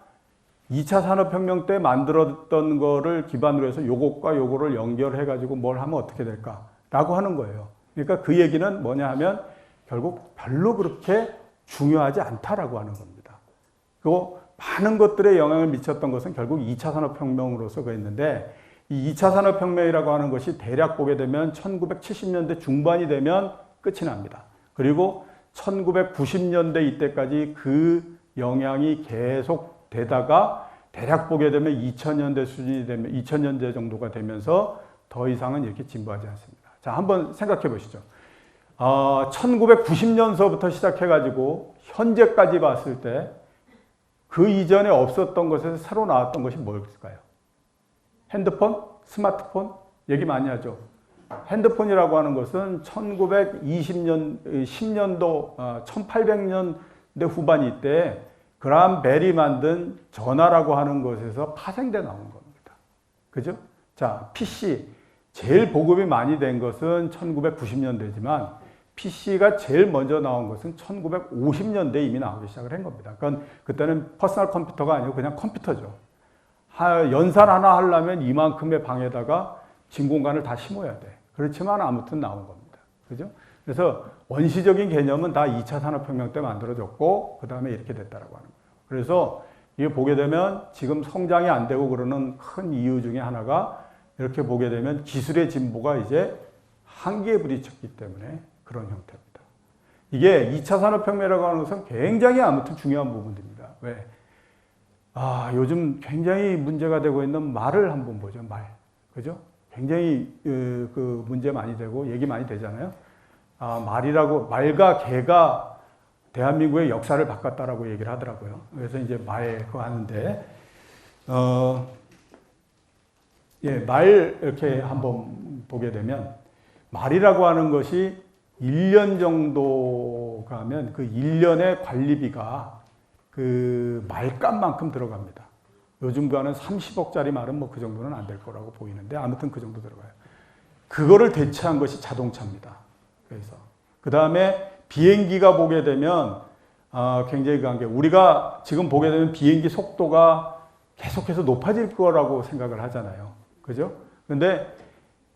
2차 산업혁명 때 만들었던 거를 기반으로 해서 요것과 요거를 연결해가지고 뭘 하면 어떻게 될까라고 하는 거예요. 그러니까 그 얘기는 뭐냐 하면 결국 별로 그렇게 중요하지 않다라고 하는 겁니다. 그리고 많은 것들에 영향을 미쳤던 것은 결국 2차 산업혁명으로서 그랬는데 이 2차 산업혁명이라고 하는 것이 대략 보게 되면 1970년대 중반이 되면 끝이 납니다. 그리고 1990년대 이때까지 그 영향이 계속 되다가 대략 보게 되면 2000년대 수준이 되면 2000년대 정도가 되면서 더 이상은 이렇게 진보하지 않습니다. 자, 한번 생각해 보시죠. 1990년서부터 시작해가지고 현재까지 봤을 때 그 이전에 없었던 것에서 새로 나왔던 것이 뭐였을까요? 핸드폰? 스마트폰? 얘기 많이 하죠. 핸드폰이라고 하는 것은 10년도, 1800년대 후반이 때 그라함 벨이 만든 전화라고 하는 것에서 파생돼 나온 겁니다. 그죠? 자, PC. 제일 보급이 많이 된 것은 1990년대지만 PC가 제일 먼저 나온 것은 1950년대에 이미 나오기 시작을 한 겁니다. 그러니까 그때는 퍼스널 컴퓨터가 아니고 그냥 컴퓨터죠. 연산 하나 하려면 이만큼의 방에다가 진공관을 다 심어야 돼. 그렇지만 아무튼 나온 겁니다. 그죠? 그래서 원시적인 개념은 다 2차 산업혁명 때 만들어졌고, 그 다음에 이렇게 됐다라고 하는 거예요. 그래서 이게 보게 되면 지금 성장이 안 되고 그러는 큰 이유 중에 하나가 이렇게 보게 되면 기술의 진보가 이제 한계에 부딪혔기 때문에 그런 형태입니다. 이게 2차 산업혁명이라고 하는 것은 굉장히 아무튼 중요한 부분입니다. 왜? 요즘 굉장히 문제가 되고 있는 말을 한번 보죠. 말. 그죠? 굉장히 그 문제 많이 되고 얘기 많이 되잖아요. 말과 개가 대한민국의 역사를 바꿨다라고 얘기를 하더라고요. 그래서 이제 말 그거 하는데, 말 이렇게 한번 보게 되면 말이라고 하는 것이 1년 정도 가면 그 1년의 관리비가 그 말값만큼 들어갑니다. 요즘과는 30억짜리 말은 뭐 그 정도는 안 될 거라고 보이는데 아무튼 그 정도 들어가요. 그거를 대체한 것이 자동차입니다. 그래서 그 다음에 비행기가 보게 되면 굉장히 강한 게 우리가 지금 보게 되면 비행기 속도가 계속해서 높아질 거라고 생각을 하잖아요. 그죠? 근데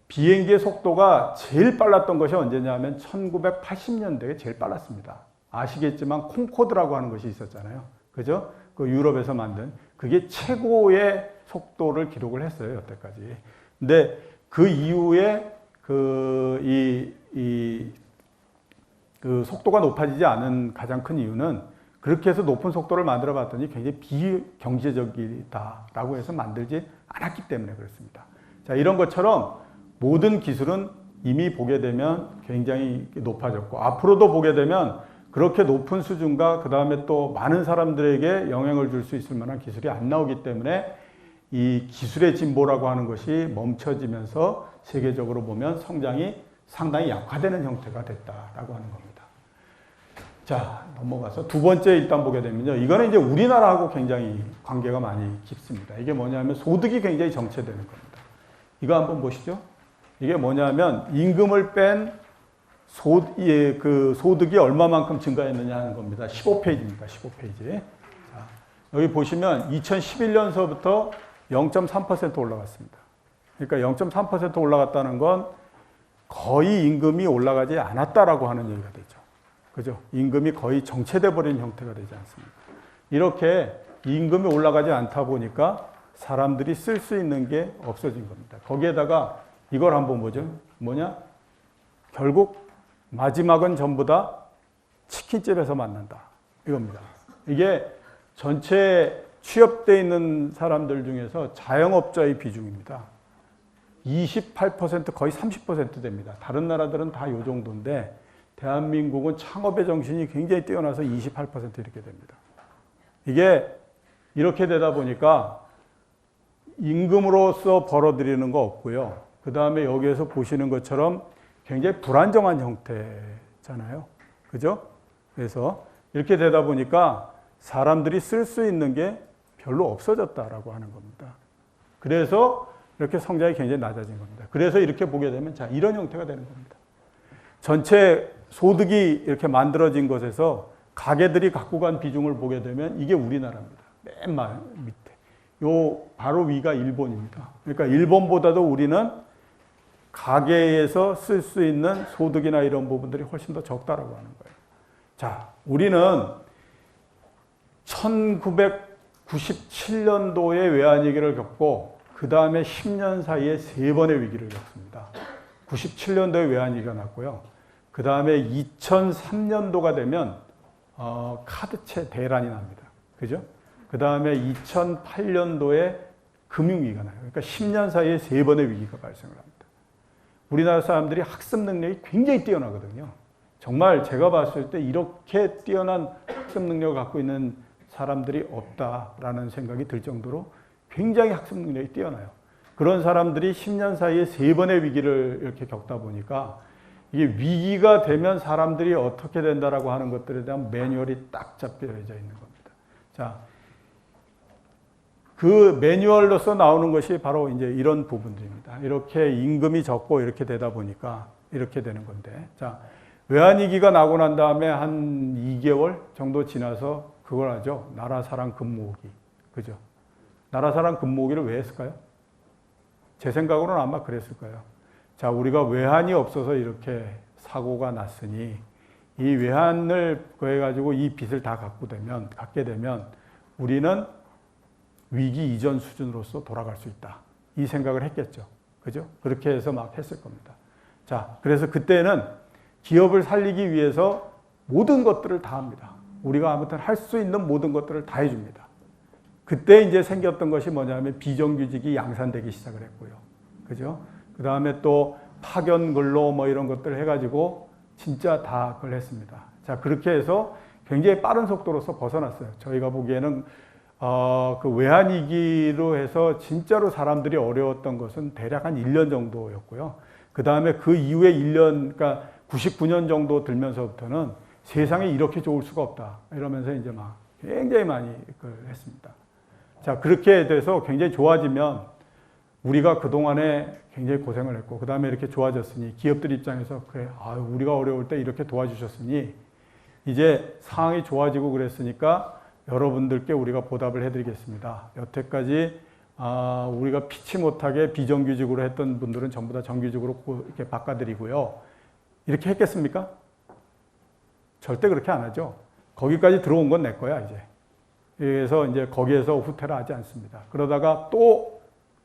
비행기의 속도가 제일 빨랐던 것이 언제냐면 1980년대에 제일 빨랐습니다. 아시겠지만 콩코드라고 하는 것이 있었잖아요. 그죠? 그 유럽에서 만든 그게 최고의 속도를 기록을 했어요. 여태까지. 근데 그 이후에 그 속도가 높아지지 않은 가장 큰 이유는 그렇게 해서 높은 속도를 만들어 봤더니 굉장히 비경제적이다라고 해서 만들지 않았기 때문에 그렇습니다. 자, 이런 것처럼 모든 기술은 이미 보게 되면 굉장히 높아졌고 앞으로도 보게 되면 그렇게 높은 수준과 그 다음에 또 많은 사람들에게 영향을 줄 수 있을 만한 기술이 안 나오기 때문에 이 기술의 진보라고 하는 것이 멈춰지면서 세계적으로 보면 성장이 상당히 약화되는 형태가 됐다라고 하는 겁니다. 자, 넘어가서 두 번째 일단 보게 되면요. 이거는 이제 우리나라하고 굉장히 관계가 많이 깊습니다. 이게 뭐냐면 소득이 굉장히 정체되는 겁니다. 이거 한번 보시죠. 이게 뭐냐면 임금을 뺀 그 소득이 얼마만큼 증가했느냐 하는 겁니다. 15페이지입니다. 15페이지. 자, 여기 보시면 2011년서부터 0.3% 올라갔습니다. 그러니까 0.3% 올라갔다는 건 거의 임금이 올라가지 않았다라고 하는 얘기가 되죠. 그죠? 임금이 거의 정체돼 버린 형태가 되지 않습니까? 이렇게 임금이 올라가지 않다 보니까 사람들이 쓸 수 있는 게 없어진 겁니다. 거기에다가 이걸 한번 보죠. 뭐냐? 결국 마지막은 전부 다 치킨집에서 만난다. 이겁니다. 이게 전체 취업되어 있는 사람들 중에서 자영업자의 비중입니다. 28% 거의 30% 됩니다. 다른 나라들은 다 이 정도인데 대한민국은 창업의 정신이 굉장히 뛰어나서 28% 이렇게 됩니다. 이게 이렇게 되다 보니까 임금으로서 벌어들이는 거 없고요. 그 다음에 여기에서 보시는 것처럼 굉장히 불안정한 형태잖아요. 그죠? 그래서 이렇게 되다 보니까 사람들이 쓸 수 있는 게 별로 없어졌다라고 하는 겁니다. 그래서 이렇게 성장이 굉장히 낮아진 겁니다. 그래서 이렇게 보게 되면 자, 이런 형태가 되는 겁니다. 전체 소득이 이렇게 만들어진 것에서 가게들이 갖고 간 비중을 보게 되면 이게 우리나라입니다. 맨 밑에. 요 바로 위가 일본입니다. 그러니까 일본보다도 우리는 가게에서 쓸 수 있는 소득이나 이런 부분들이 훨씬 더 적다라고 하는 거예요. 자, 우리는 1997년도에 외환위기를 겪고 그 다음에 10년 사이에 3번의 위기를 겪습니다. 97년도에 외환위기가 났고요. 그 다음에 2003년도가 되면 카드채 대란이 납니다. 그죠? 그 다음에 2008년도에 금융위기가 나요. 그러니까 10년 사이에 3번의 위기가 발생을 합니다. 우리나라 사람들이 학습 능력이 굉장히 뛰어나거든요. 정말 제가 봤을 때 이렇게 뛰어난 학습 능력을 갖고 있는 사람들이 없다라는 생각이 들 정도로 굉장히 학습 능력이 뛰어나요. 그런 사람들이 10년 사이에 3번의 위기를 이렇게 겪다 보니까 이게 위기가 되면 사람들이 어떻게 된다라고 하는 것들에 대한 매뉴얼이 딱 잡혀져 있는 겁니다. 자, 그 매뉴얼로서 나오는 것이 바로 이제 이런 부분들입니다. 이렇게 임금이 적고 이렇게 되다 보니까 이렇게 되는 건데. 자, 외환위기가 나고 난 다음에 한 2개월 정도 지나서 그걸 하죠. 나라 사랑 근모으기. 그죠? 나라사랑 근무오기를 왜 했을까요? 제 생각으로는 아마 그랬을 거예요. 자, 우리가 외환이 없어서 이렇게 사고가 났으니 이 외환을 구해가지고 이 빚을 다 갖게 되면 우리는 위기 이전 수준으로서 돌아갈 수 있다. 이 생각을 했겠죠. 그죠? 그렇게 해서 막 했을 겁니다. 자, 그래서 그때는 기업을 살리기 위해서 모든 것들을 다 합니다. 우리가 아무튼 할 수 있는 모든 것들을 다 해줍니다. 그때 이제 생겼던 것이 뭐냐면 비정규직이 양산되기 시작을 했고요. 그죠? 그 다음에 또 파견 근로 뭐 이런 것들을 해가지고 진짜 다 그걸 했습니다. 자, 그렇게 해서 굉장히 빠른 속도로서 벗어났어요. 저희가 보기에는 그 외환위기로 해서 진짜로 사람들이 어려웠던 것은 대략 한 1년 정도였고요. 그 다음에 그 이후에 1년, 그러니까 99년 정도 들면서부터는 세상에 이렇게 좋을 수가 없다. 이러면서 이제 막 굉장히 많이 그걸 했습니다. 자, 그렇게 돼서 굉장히 좋아지면 우리가 그동안에 굉장히 고생을 했고, 그 다음에 이렇게 좋아졌으니 기업들 입장에서 그래, 우리가 어려울 때 이렇게 도와주셨으니 이제 상황이 좋아지고 그랬으니까 여러분들께 우리가 보답을 해드리겠습니다. 여태까지 우리가 피치 못하게 비정규직으로 했던 분들은 전부 다 정규직으로 이렇게 바꿔드리고요. 이렇게 했겠습니까? 절대 그렇게 안 하죠. 거기까지 들어온 건 내 거야, 이제. 그래서 이제 거기에서 후퇴를 하지 않습니다. 그러다가 또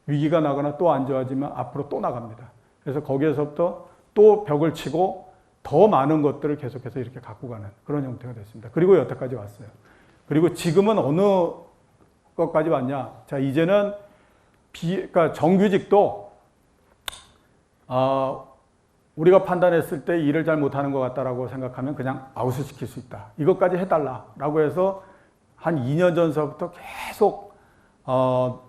위기가 나거나 또 안 좋아지면 앞으로 또 나갑니다. 그래서 거기에서부터 또 벽을 치고 더 많은 것들을 계속해서 이렇게 갖고 가는 그런 형태가 됐습니다. 그리고 여태까지 왔어요. 그리고 지금은 어느 것까지 왔냐? 자, 이제는 그러니까 정규직도 우리가 판단했을 때 일을 잘 못하는 것 같다라고 생각하면 그냥 아웃을 시킬 수 있다. 이것까지 해달라라고 해서 한 2년 전서부터 계속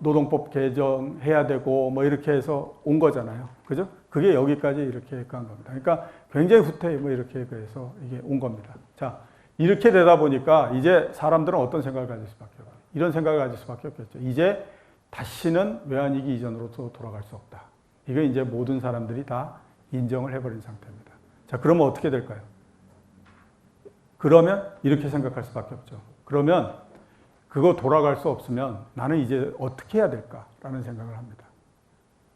노동법 개정해야 되고 뭐 이렇게 해서 온 거잖아요. 그죠? 그게 여기까지 이렇게 간 겁니다. 그러니까 굉장히 후퇴 뭐 이렇게 해서 이게 온 겁니다. 자, 이렇게 되다 보니까 이제 사람들은 어떤 생각을 가질 수밖에 없어요. 이런 생각을 가질 수밖에 없겠죠. 이제 다시는 외환위기 이전으로 또 돌아갈 수 없다. 이거 이제 모든 사람들이 다 인정을 해버린 상태입니다. 자, 그러면 어떻게 될까요? 그러면 이렇게 생각할 수밖에 없죠. 그러면 그거 돌아갈 수 없으면 나는 이제 어떻게 해야 될까라는 생각을 합니다.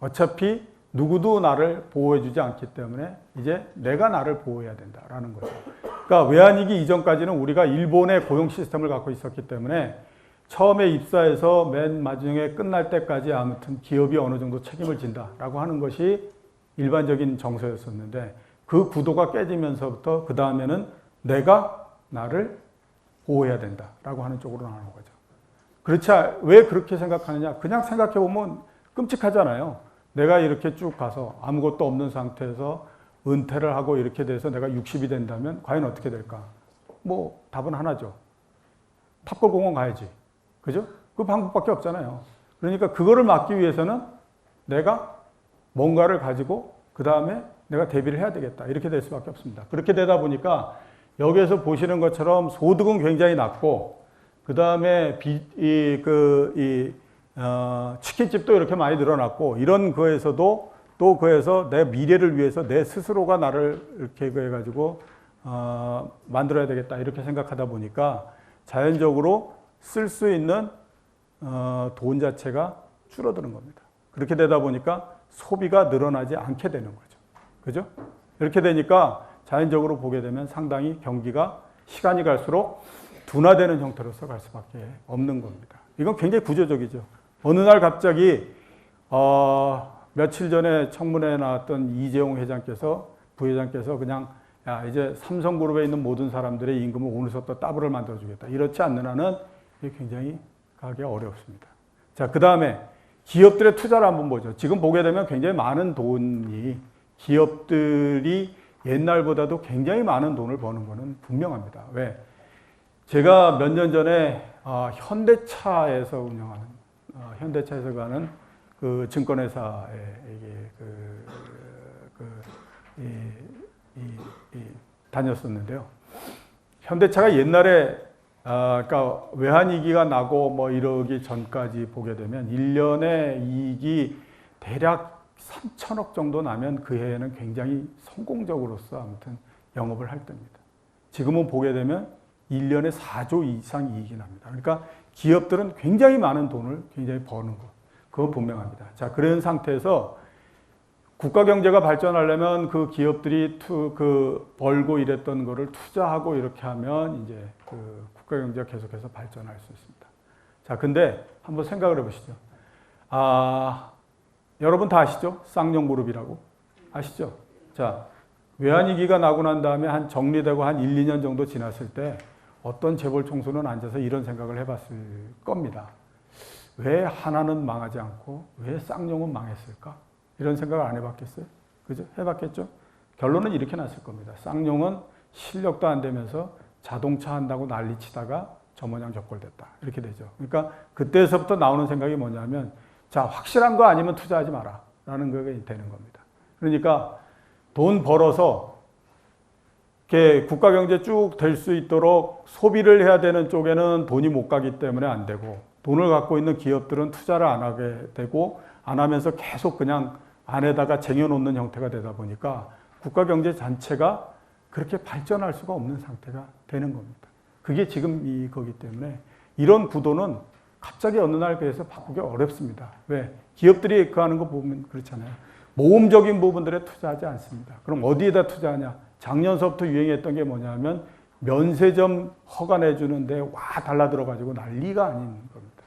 어차피 누구도 나를 보호해주지 않기 때문에 이제 내가 나를 보호해야 된다라는 거죠. 그러니까 외환위기 이전까지는 우리가 일본의 고용 시스템을 갖고 있었기 때문에 처음에 입사해서 맨 마지막에 끝날 때까지 아무튼 기업이 어느 정도 책임을 진다라고 하는 것이 일반적인 정서였었는데 그 구도가 깨지면서부터 그 다음에는 내가 나를 보호해야 된다라고 하는 쪽으로 나가는 거죠. 그렇지, 왜 그렇게 생각하느냐? 그냥 생각해 보면 끔찍하잖아요. 내가 이렇게 쭉 가서 아무것도 없는 상태에서 은퇴를 하고 이렇게 돼서 내가 60이 된다면 과연 어떻게 될까? 뭐 답은 하나죠. 탑골공원 가야지. 그죠? 그 방법밖에 없잖아요. 그러니까 그거를 막기 위해서는 내가 뭔가를 가지고 그 다음에 내가 대비를 해야 되겠다. 이렇게 될 수밖에 없습니다. 그렇게 되다 보니까 여기에서 보시는 것처럼 소득은 굉장히 낮고 그 다음에 치킨집도 이렇게 많이 늘어났고 이런 거에서도 또 그에서 내 미래를 위해서 내 스스로가 나를 이렇게 해가지고 만들어야 되겠다 이렇게 생각하다 보니까 자연적으로 쓸 수 있는 돈 자체가 줄어드는 겁니다. 그렇게 되다 보니까 소비가 늘어나지 않게 되는 거죠. 그죠? 이렇게 되니까 자연적으로 보게 되면 상당히 경기가 시간이 갈수록 둔화되는 형태로서 갈 수밖에 없는 겁니다. 이건 굉장히 구조적이죠. 어느 날 갑자기 며칠 전에 청문회에 나왔던 이재용 회장께서 부회장께서 그냥 야 이제 삼성그룹에 있는 모든 사람들의 임금을 오늘부터 더블을 만들어주겠다. 이렇지 않는 한은 이게 굉장히 가기가 어렵습니다. 자, 그 다음에 기업들의 투자를 한번 보죠. 지금 보게 되면 굉장히 많은 돈이 기업들이 옛날보다도 굉장히 많은 돈을 버는 것은 분명합니다. 왜? 제가 몇 년 전에 현대차에서 운영하는 현대차에서 가는 그 증권회사에 다녔었는데요. 현대차가 옛날에 그러니까 외환위기가 나고 뭐 이러기 전까지 보게 되면 1년에 이익이 대략 3천억 정도 나면 그 해에는 굉장히 성공적으로서 아무튼 영업을 할 때입니다. 지금은 보게 되면 1년에 4조 이상 이익이 납니다. 그러니까 기업들은 굉장히 많은 돈을 굉장히 버는 거. 그거 분명합니다. 자, 그런 상태에서 국가 경제가 발전하려면 그 기업들이 벌고 이랬던 거를 투자하고 이렇게 하면 이제 그 국가 경제가 계속해서 발전할 수 있습니다. 자, 근데 한번 생각을 해보시죠. 여러분 다 아시죠? 쌍용그룹이라고 아시죠? 자, 외환위기가 나고 난 다음에 한 정리되고 한 1, 2년 정도 지났을 때 어떤 재벌 총수는 앉아서 이런 생각을 해봤을 겁니다. 왜 하나는 망하지 않고 왜 쌍용은 망했을까? 이런 생각을 안 해봤겠어요? 그죠? 해봤겠죠? 결론은 이렇게 났을 겁니다. 쌍용은 실력도 안 되면서 자동차 한다고 난리치다가 저 모양 적골됐다. 이렇게 되죠. 그러니까 그때서부터 나오는 생각이 뭐냐면 자, 확실한 거 아니면 투자하지 마라. 라는 게 되는 겁니다. 그러니까 돈 벌어서 이렇게 국가 경제 쭉 될 수 있도록 소비를 해야 되는 쪽에는 돈이 못 가기 때문에 안 되고 돈을 갖고 있는 기업들은 투자를 안 하게 되고 안 하면서 계속 그냥 안에다가 쟁여놓는 형태가 되다 보니까 국가 경제 자체가 그렇게 발전할 수가 없는 상태가 되는 겁니다. 그게 지금 이거기 때문에 이런 구도는 갑자기 어느 날 그래서 바꾸기 어렵습니다. 왜? 기업들이 그 하는 거 보면 그렇잖아요. 모험적인 부분들에 투자하지 않습니다. 그럼 어디에다 투자하냐? 작년서부터 유행했던 게 뭐냐면 면세점 허가 내주는데 와 달라들어가지고 난리가 아닌 겁니다.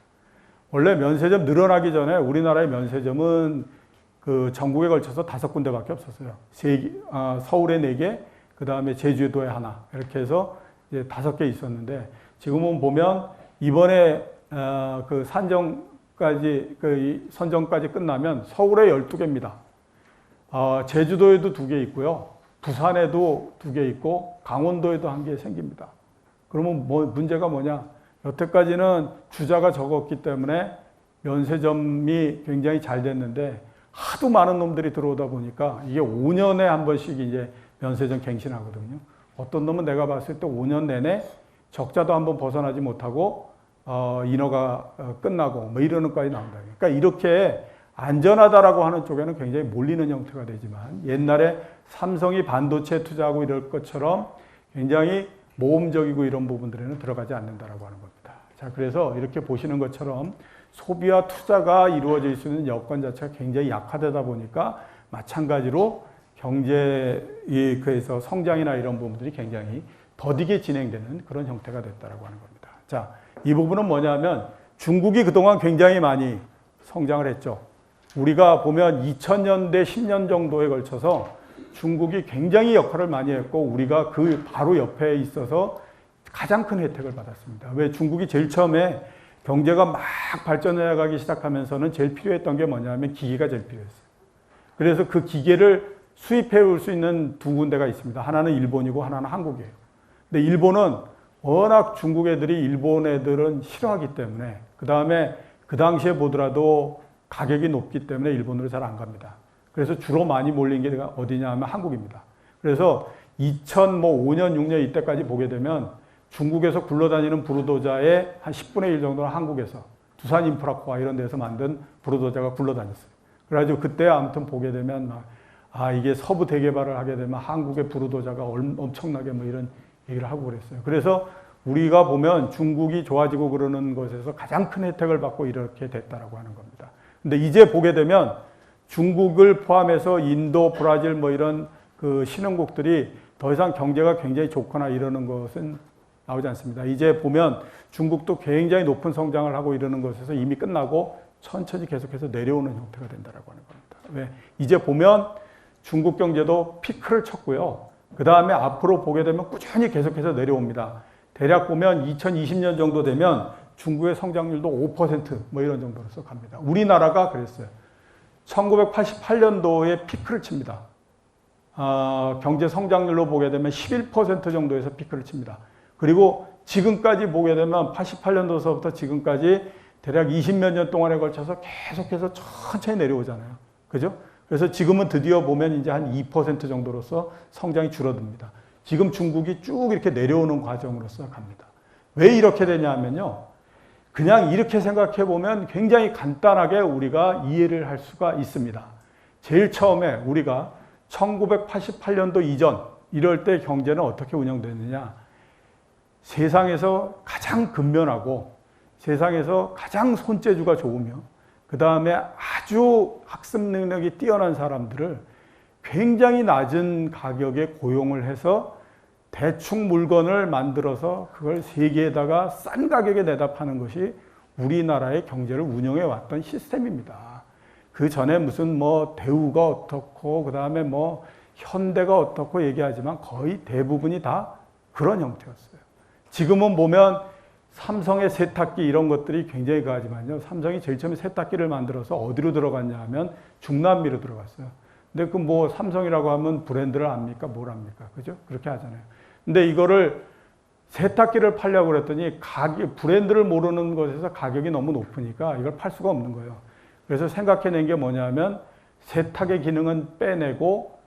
원래 면세점 늘어나기 전에 우리나라의 면세점은 그 전국에 걸쳐서 5군데밖에 없었어요. 서울에 4개, 그 다음에 제주도에 하나 이렇게 해서 이제 5개 있었는데 지금은 보면 이번에 그 선정까지 끝나면 서울에 12개입니다. 제주도에도 2개 있고요. 부산에도 2개 있고 강원도에도 1개 생깁니다. 그러면 문제가 뭐냐? 여태까지는 주자가 적었기 때문에 면세점이 굉장히 잘 됐는데 하도 많은 놈들이 들어오다 보니까 이게 5년에 한 번씩 이제 면세점 갱신하거든요. 어떤 놈은 내가 봤을 때 5년 내내 적자도 한번 벗어나지 못하고 인허가 끝나고 뭐 이러는 까지 나온다. 그러니까 이렇게 안전하다라고 하는 쪽에는 굉장히 몰리는 형태가 되지만 옛날에 삼성이 반도체 투자하고 이럴 것처럼 굉장히 모험적이고 이런 부분들에는 들어가지 않는다라고 하는 겁니다. 자, 그래서 이렇게 보시는 것처럼 소비와 투자가 이루어질 수 있는 여건 자체가 굉장히 약화되다 보니까 마찬가지로 경제에서 성장이나 이런 부분들이 굉장히 더디게 진행되는 그런 형태가 됐다라고 하는 겁니다. 자, 이 부분은 뭐냐면 중국이 그동안 굉장히 많이 성장을 했죠. 우리가 보면 2000년대 10년 정도에 걸쳐서 중국이 굉장히 역할을 많이 했고 우리가 그 바로 옆에 있어서 가장 큰 혜택을 받았습니다. 왜? 중국이 제일 처음에 경제가 막 발전해 가기 시작하면서는 제일 필요했던 게 뭐냐면 기계가 제일 필요했어요. 그래서 그 기계를 수입해 올 수 있는 2군데가 있습니다. 하나는 일본이고 하나는 한국이에요. 근데 일본은 워낙 중국 애들이 일본 애들은 싫어하기 때문에 그 다음에 그 당시에 보더라도 가격이 높기 때문에 일본으로 잘 안 갑니다. 그래서 주로 많이 몰린 게 어디냐 하면 한국입니다. 그래서 2005년, 6년 이때까지 보게 되면 중국에서 굴러다니는 브루도자의 한 10분의 1 정도는 한국에서 두산 인프라코아 이런 데서 만든 브루도자가 굴러다녔어요. 그래가지고 그때 아무튼 보게 되면 이게 서부 대개발을 하게 되면 한국의 브루도자가 엄청나게 뭐 이런 얘기를 하고 그랬어요. 그래서 우리가 보면 중국이 좋아지고 그러는 것에서 가장 큰 혜택을 받고 이렇게 됐다라고 하는 겁니다. 근데 이제 보게 되면 중국을 포함해서 인도, 브라질 뭐 이런 그 신흥국들이 더 이상 경제가 굉장히 좋거나 이러는 것은 나오지 않습니다. 이제 보면 중국도 굉장히 높은 성장을 하고 이러는 것에서 이미 끝나고 천천히 계속해서 내려오는 형태가 된다라고 하는 겁니다. 왜? 이제 보면 중국 경제도 피크를 쳤고요. 그 다음에 앞으로 보게 되면 꾸준히 계속해서 내려옵니다. 대략 보면 2020년 정도 되면 중국의 성장률도 5% 뭐 이런 정도로서 갑니다. 우리나라가 그랬어요. 1988년도에 피크를 칩니다. 경제 성장률로 보게 되면 11% 정도에서 피크를 칩니다. 그리고 지금까지 보게 되면 88년도서부터 지금까지 대략 20몇 년 동안에 걸쳐서 계속해서 천천히 내려오잖아요. 그죠? 그래서 지금은 드디어 보면 이제 한 2% 정도로서 성장이 줄어듭니다. 지금 중국이 쭉 이렇게 내려오는 과정으로서 갑니다. 왜 이렇게 되냐면요. 그냥 이렇게 생각해 보면 굉장히 간단하게 우리가 이해를 할 수가 있습니다. 제일 처음에 우리가 1988년도 이전 이럴 때 경제는 어떻게 운영됐느냐. 세상에서 가장 근면하고 세상에서 가장 손재주가 좋으며 그 다음에 아주 학습 능력이 뛰어난 사람들을 굉장히 낮은 가격에 고용을 해서 대충 물건을 만들어서 그걸 세계에다가 싼 가격에 내다 파는 것이 우리나라의 경제를 운영해 왔던 시스템입니다. 그 전에 무슨 뭐 대우가 어떻고 그 다음에 뭐 현대가 어떻고 얘기하지만 거의 대부분이 다 그런 형태였어요. 지금은 보면 삼성의 세탁기 이런 것들이 굉장히 강하지만요. 삼성이 제일 처음에 세탁기를 만들어서 어디로 들어갔냐 하면 중남미로 들어갔어요. 근데 그 뭐 삼성이라고 하면 브랜드를 압니까? 뭘 압니까? 그죠? 그렇게 하잖아요. 근데 이거를 세탁기를 팔려고 그랬더니 브랜드를 모르는 것에서 가격이 너무 높으니까 이걸 팔 수가 없는 거예요. 그래서 생각해낸 게 뭐냐면 세탁의 기능은 빼내고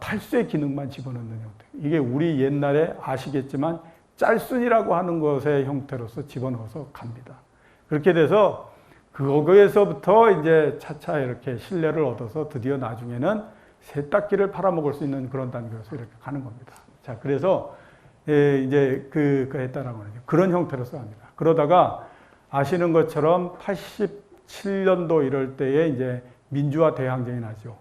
탈수의 기능만 집어넣는 형태. 이게 우리 옛날에 아시겠지만 짤순이라고 하는 것의 형태로서 집어넣어서 갑니다. 그렇게 돼서 거기에서부터 이제 차차 이렇게 신뢰를 얻어서 드디어 나중에는 세탁기를 팔아먹을 수 있는 그런 단계에서 이렇게 가는 겁니다. 자, 그래서 이제 했다라고 하는 그런 형태로서 합니다. 그러다가 아시는 것처럼 87년도 이럴 때에 이제 민주화 대항쟁이 나죠.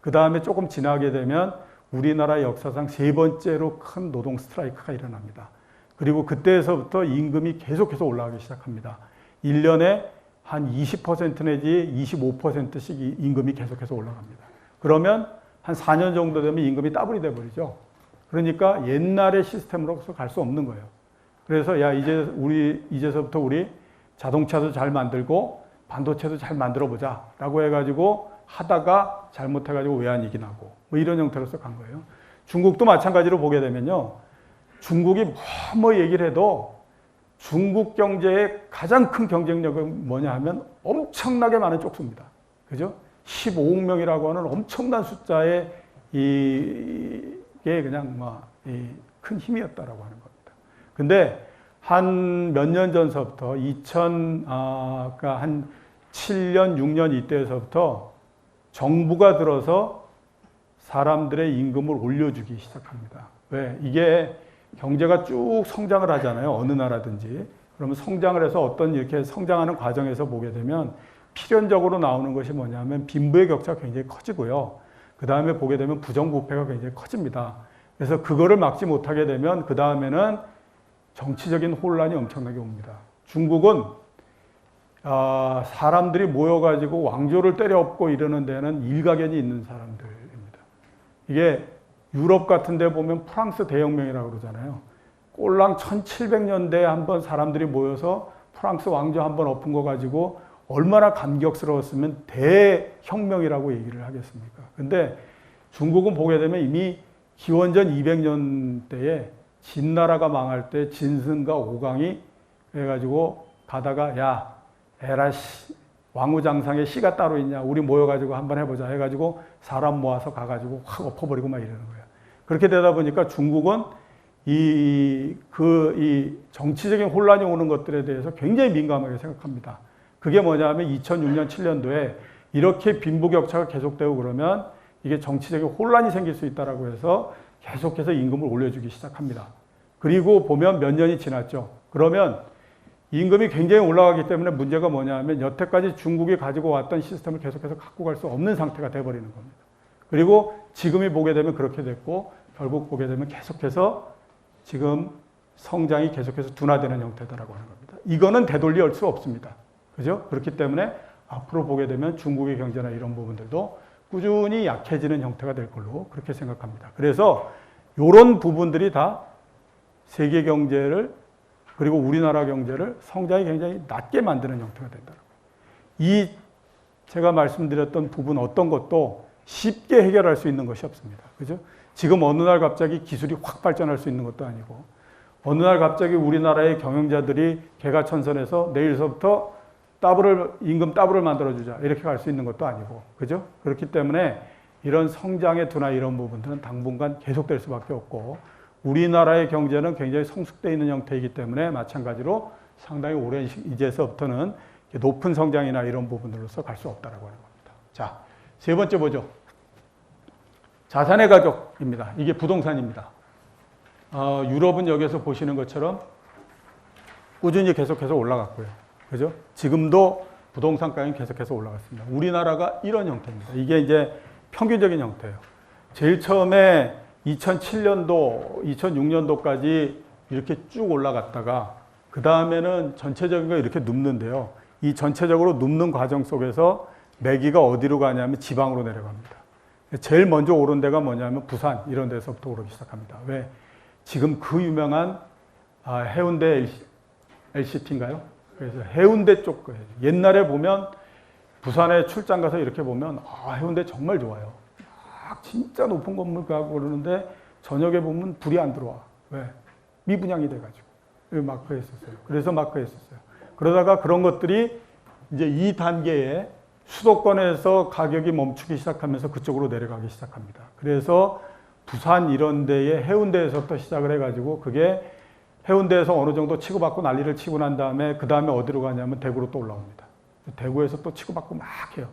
그 다음에 조금 지나게 되면 우리나라 역사상 세 번째로 큰 노동 스트라이크가 일어납니다. 그리고 그때에서부터 임금이 계속해서 올라가기 시작합니다. 1년에 한 20% 내지 25%씩 임금이 계속해서 올라갑니다. 그러면 한 4년 정도 되면 임금이 더블이 돼버리죠. 그러니까 옛날의 시스템으로서 갈 수 없는 거예요. 그래서 야 이제서부터 우리 자동차도 잘 만들고 반도체도 잘 만들어 보자라고 해가지고 하다가 잘못해가지고 외환위기 나고 뭐 이런 형태로서 간 거예요. 중국도 마찬가지로 보게 되면요. 중국이 뭐 얘기를 해도 중국 경제의 가장 큰 경쟁력은 뭐냐 하면 엄청나게 많은 쪽수입니다. 그죠? 15억 명이라고 하는 엄청난 숫자의 이게 그냥 큰 힘이었다라고 하는 겁니다. 근데 한 몇 년 전서부터 그러니까 한 7년, 6년 이때에서부터 정부가 들어서 사람들의 임금을 올려주기 시작합니다. 왜? 이게 경제가 쭉 성장을 하잖아요. 어느 나라든지. 그러면 성장을 해서 어떤 이렇게 성장하는 과정에서 보게 되면 필연적으로 나오는 것이 뭐냐면 빈부의 격차가 굉장히 커지고요. 그 다음에 보게 되면 부정부패가 굉장히 커집니다. 그래서 그거를 막지 못하게 되면 그 다음에는 정치적인 혼란이 엄청나게 옵니다. 중국은 사람들이 모여가지고 왕조를 때려엎고 이러는 데는 일가견이 있는 사람들입니다. 이게 유럽 같은 데 보면 프랑스 대혁명이라고 그러잖아요. 꼴랑 1700년대에 한번 사람들이 모여서 프랑스 왕조 한번 엎은 거 가지고 얼마나 감격스러웠으면 대혁명이라고 얘기를 하겠습니까? 근데 중국은 보게 되면 이미 기원전 200년대에 진나라가 망할 때 진승과 오강이 해가지고 가다가 야 에라 왕우장상에 씨가 따로 있냐 우리 모여가지고 한번 해보자 해가지고 사람 모아서 가가지고 확 엎어버리고 막 이러는 거예요. 그렇게 되다 보니까 중국은 이 정치적인 혼란이 오는 것들에 대해서 굉장히 민감하게 생각합니다. 그게 뭐냐면 2006년 7년도에 이렇게 빈부격차가 계속되고 그러면 이게 정치적인 혼란이 생길 수 있다라고 해서 계속해서 임금을 올려주기 시작합니다. 그리고 보면 몇 년이 지났죠. 그러면 임금이 굉장히 올라가기 때문에 문제가 뭐냐면 여태까지 중국이 가지고 왔던 시스템을 계속해서 갖고 갈 수 없는 상태가 돼버리는 겁니다. 그리고 지금이 보게 되면 그렇게 됐고 결국 보게 되면 계속해서 지금 성장이 계속해서 둔화되는 형태다라고 하는 겁니다. 이거는 되돌릴 수 없습니다. 그죠? 그렇기 때문에 앞으로 보게 되면 중국의 경제나 이런 부분들도 꾸준히 약해지는 형태가 될 걸로 그렇게 생각합니다. 그래서 이런 부분들이 다 세계 경제를 그리고 우리나라 경제를 성장이 굉장히 낮게 만드는 형태가 된다는 거예요. 제가 말씀드렸던 부분 어떤 것도 쉽게 해결할 수 있는 것이 없습니다. 그죠? 지금 어느 날 갑자기 기술이 확 발전할 수 있는 것도 아니고 어느 날 갑자기 우리나라의 경영자들이 개가천선해서 내일서부터 임금 더블을 만들어주자 이렇게 갈 수 있는 것도 아니고 그죠? 그렇기 때문에 이런 성장의 둔화 이런 부분들은 당분간 계속될 수밖에 없고 우리나라의 경제는 굉장히 성숙되어 있는 형태이기 때문에 마찬가지로 상당히 오랜 이제서부터는 높은 성장이나 이런 부분으로서 갈 수 없다라고 하는 겁니다. 자, 세 번째 보죠. 자산의 가격입니다. 이게 부동산입니다. 유럽은 여기서 보시는 것처럼 꾸준히 계속해서 올라갔고요. 그죠? 지금도 부동산 가격이 계속해서 올라갔습니다. 우리나라가 이런 형태입니다. 이게 이제 평균적인 형태예요. 제일 처음에 2007년도, 2006년도까지 이렇게 쭉 올라갔다가 그 다음에는 전체적인 거 이렇게 눕는데요. 이 전체적으로 눕는 과정 속에서 매기가 어디로 가냐면 지방으로 내려갑니다. 제일 먼저 오른 데가 뭐냐면 부산 이런 데서부터 오르기 시작합니다. 왜? 지금 그 유명한 해운대 LCT인가요? 그래서 해운대 쪽 거예요. 옛날에 보면 부산에 출장 가서 이렇게 보면 해운대 정말 좋아요. 막 진짜 높은 건물 가고 그러는데 저녁에 보면 불이 안 들어와. 왜? 미분양이 돼가지고. 마크했었어요. 그래서 마크했었어요. 그러다가 그런 것들이 이제 이 단계에 수도권에서 가격이 멈추기 시작하면서 그쪽으로 내려가기 시작합니다. 그래서 부산 이런 데에 해운대에서부터 시작을 해가지고 그게 해운대에서 어느 정도 치고받고 난리를 치고 난 다음에 그 다음에 어디로 가냐면 대구로 또 올라옵니다. 대구에서 또 치고받고 막 해요.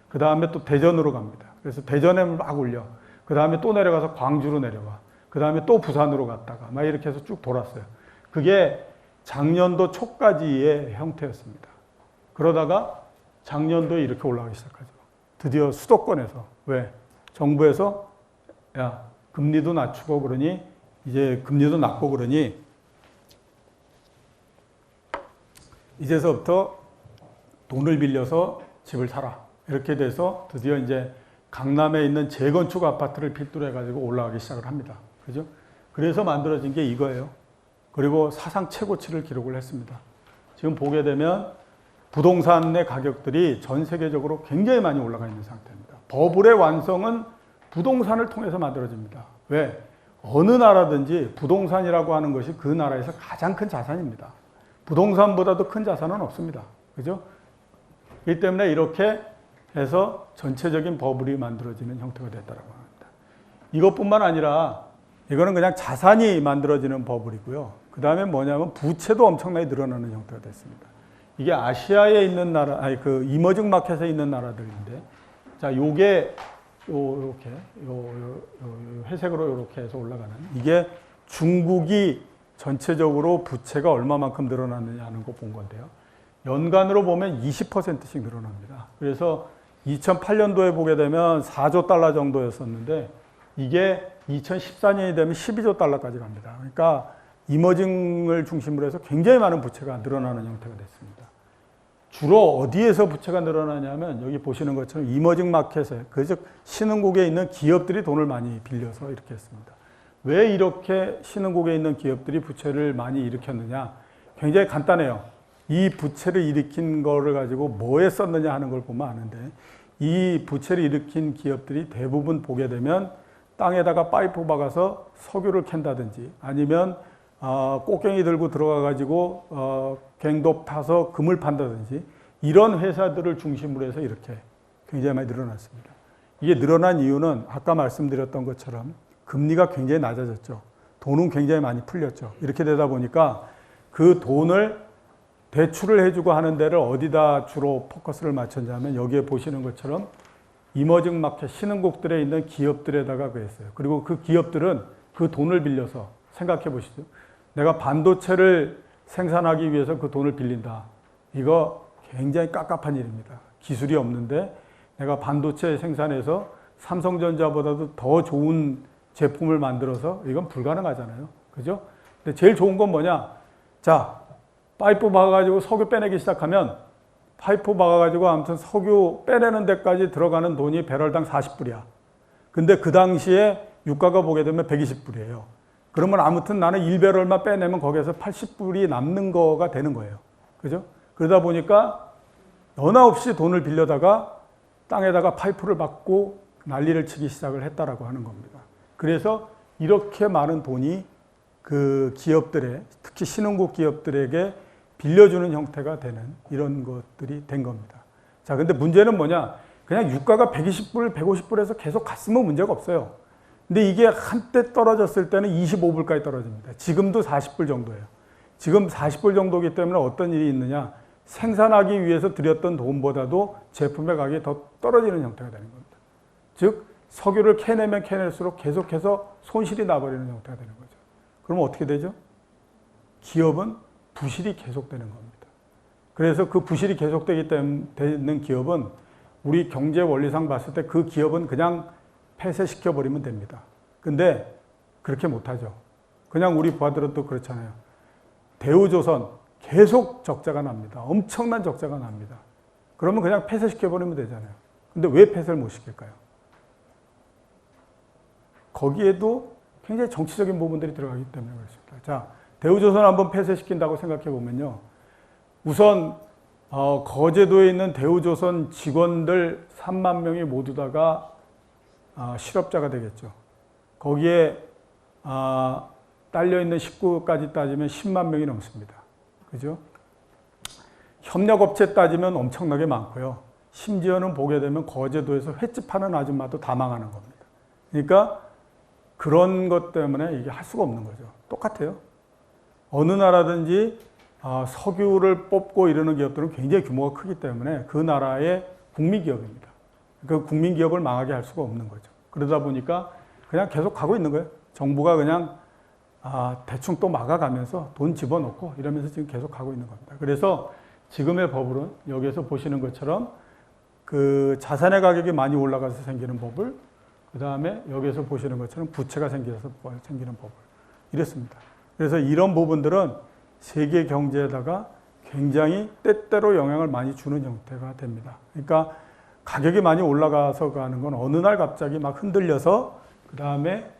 그 다음에 또 대전으로 갑니다. 그래서 대전에 막 올려. 그 다음에 또 내려가서 광주로 내려가. 그 다음에 또 부산으로 갔다가 막 이렇게 해서 쭉 돌았어요. 그게 작년도 초까지의 형태였습니다. 그러다가 작년도에 이렇게 올라가기 시작하죠. 드디어 수도권에서. 왜? 정부에서 야, 금리도 낮추고 그러니 이제 금리도 낮고 그러니 이제서부터 돈을 빌려서 집을 사라. 이렇게 돼서 드디어 이제 강남에 있는 재건축 아파트를 필두로 해가지고 올라가기 시작을 합니다. 그죠? 그래서 만들어진 게 이거예요. 그리고 사상 최고치를 기록을 했습니다. 지금 보게 되면 부동산의 가격들이 전 세계적으로 굉장히 많이 올라가 있는 상태입니다. 버블의 완성은 부동산을 통해서 만들어집니다. 왜? 어느 나라든지 부동산이라고 하는 것이 그 나라에서 가장 큰 자산입니다. 부동산보다도 큰 자산은 없습니다. 그죠? 이 때문에 이렇게 해서 전체적인 버블이 만들어지는 형태가 됐다고 합니다. 이것뿐만 아니라 이거는 그냥 자산이 만들어지는 버블이고요. 그 다음에 뭐냐면 부채도 엄청나게 늘어나는 형태가 됐습니다. 이게 아시아에 있는 나라, 그 이머징 마켓에 있는 나라들인데, 자, 요게 요렇게 회색으로 이렇게 해서 올라가는 이게 중국이 전체적으로 부채가 얼마만큼 늘어났느냐 하는 거 본 건데요. 연간으로 보면 20%씩 늘어납니다. 그래서 2008년도에 보게 되면 4조 달러 정도였었는데 이게 2014년이 되면 12조 달러까지 갑니다. 그러니까 이머징을 중심으로 해서 굉장히 많은 부채가 늘어나는 형태가 됐습니다. 주로 어디에서 부채가 늘어나냐면 여기 보시는 것처럼 이머징 마켓에, 즉 신흥국에 있는 기업들이 돈을 많이 빌려서 이렇게 했습니다. 왜 이렇게 신흥국에 있는 기업들이 부채를 많이 일으켰느냐? 굉장히 간단해요. 이 부채를 일으킨 거를 가지고 뭐에 썼느냐 하는 걸 보면 아는데 이 부채를 일으킨 기업들이 대부분 보게 되면 땅에다가 파이프 박아서 석유를 캔다든지 아니면 꽃갱이 들고 들어가 가지고 갱도 타서 금을 판다든지 이런 회사들을 중심으로 해서 이렇게 굉장히 많이 늘어났습니다. 이게 늘어난 이유는 아까 말씀드렸던 것처럼 금리가 굉장히 낮아졌죠. 돈은 굉장히 많이 풀렸죠. 이렇게 되다 보니까 그 돈을 대출을 해주고 하는 데를 어디다 주로 포커스를 맞췄냐면 여기에 보시는 것처럼 이머징 마켓 신흥국들에 있는 기업들에다가 그랬어요. 그리고 그 기업들은 그 돈을 빌려서 생각해 보시죠. 내가 반도체를 생산하기 위해서 그 돈을 빌린다. 이거 굉장히 깝깝한 일입니다. 기술이 없는데 내가 반도체 생산해서 삼성전자보다도 더 좋은 제품을 만들어서 이건 불가능하잖아요. 그죠? 근데 제일 좋은 건 뭐냐? 자, 파이프 박아가지고 석유 빼내기 시작하면 파이프 박아가지고 아무튼 석유 빼내는 데까지 들어가는 돈이 배럴당 40불이야. 근데 그 당시에 유가가 보게 되면 120불이에요. 그러면 아무튼 나는 1배럴만 빼내면 거기에서 80불이 남는 거가 되는 거예요. 그죠? 그러다 보니까 너나 없이 돈을 빌려다가 땅에다가 파이프를 박고 난리를 치기 시작을 했다라고 하는 겁니다. 그래서 이렇게 많은 돈이 그 기업들의, 특히 신흥국 기업들에게 빌려주는 형태가 되는 이런 것들이 된 겁니다. 자, 근데 문제는 뭐냐? 그냥 유가가 120불, 150불에서 계속 갔으면 문제가 없어요. 근데 이게 한때 떨어졌을 때는 25불까지 떨어집니다. 지금도 40불 정도예요. 지금 40불 정도이기 때문에 어떤 일이 있느냐? 생산하기 위해서 들였던 돈보다도 제품의 가격이 더 떨어지는 형태가 되는 겁니다. 즉, 석유를 캐내면 캐낼수록 계속해서 손실이 나버리는 형태가 되는 거죠. 그러면 어떻게 되죠? 기업은 부실이 계속되는 겁니다. 그래서 그 부실이 계속되기 때문에 되는 기업은 우리 경제 원리상 봤을 때 그 시업은 그냥 폐쇄시켜버리면 됩니다. 근데 그렇게 못하죠. 그냥 우리 부하들은 또 그렇잖아요. 대우조선 계속 적자가 납니다. 엄청난 적자가 납니다. 그러면 그냥 폐쇄시켜버리면 되잖아요. 근데 왜 폐쇄를 못 시킬까요? 거기에도 굉장히 정치적인 부분들이 들어가기 때문에 그렇습니다. 자, 대우조선 한번 폐쇄시킨다고 생각해 보면요. 우선 거제도에 있는 대우조선 직원들 3만 명이 모두 다가 실업자가 되겠죠. 거기에 딸려 있는 식구까지 따지면 10만 명이 넘습니다. 그죠? 협력업체 따지면 엄청나게 많고요. 심지어는 보게 되면 거제도에서 횟집 하는 아줌마도 다 망하는 겁니다. 그러니까 그런 것 때문에 이게 할 수가 없는 거죠. 똑같아요. 어느 나라든지 석유를 뽑고 이러는 기업들은 굉장히 규모가 크기 때문에 그 나라의 국민기업입니다. 그 국민기업을 망하게 할 수가 없는 거죠. 그러다 보니까 그냥 계속 가고 있는 거예요. 정부가 그냥 대충 또 막아가면서 돈 집어넣고 이러면서 지금 계속 가고 있는 겁니다. 그래서 지금의 버블은 여기에서 보시는 것처럼 그 자산의 가격이 많이 올라가서 생기는 버블, 그 다음에 여기에서 보시는 것처럼 부채가 생겨서 생기는 버블, 이랬습니다. 그래서 이런 부분들은 세계 경제에다가 굉장히 때때로 영향을 많이 주는 형태가 됩니다. 그러니까 가격이 많이 올라가서 가는 건 어느 날 갑자기 막 흔들려서 그 다음에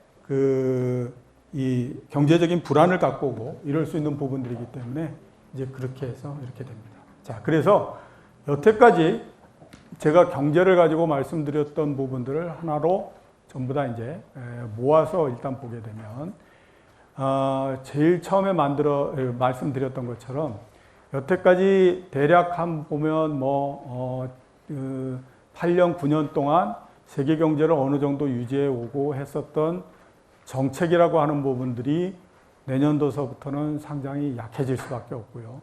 이 경제적인 불안을 갖고 오고 이럴 수 있는 부분들이기 때문에 이제 그렇게 해서 이렇게 됩니다. 자, 그래서 여태까지 제가 경제를 가지고 말씀드렸던 부분들을 하나로 전부 다 이제 모아서 일단 보게 되면 제일 처음에 말씀드렸던 것처럼 여태까지 대략 한 보면 8년, 9년 동안 세계 경제를 어느 정도 유지해 오고 했었던 정책이라고 하는 부분들이 내년도서부터는 상당히 약해질 수밖에 없고요.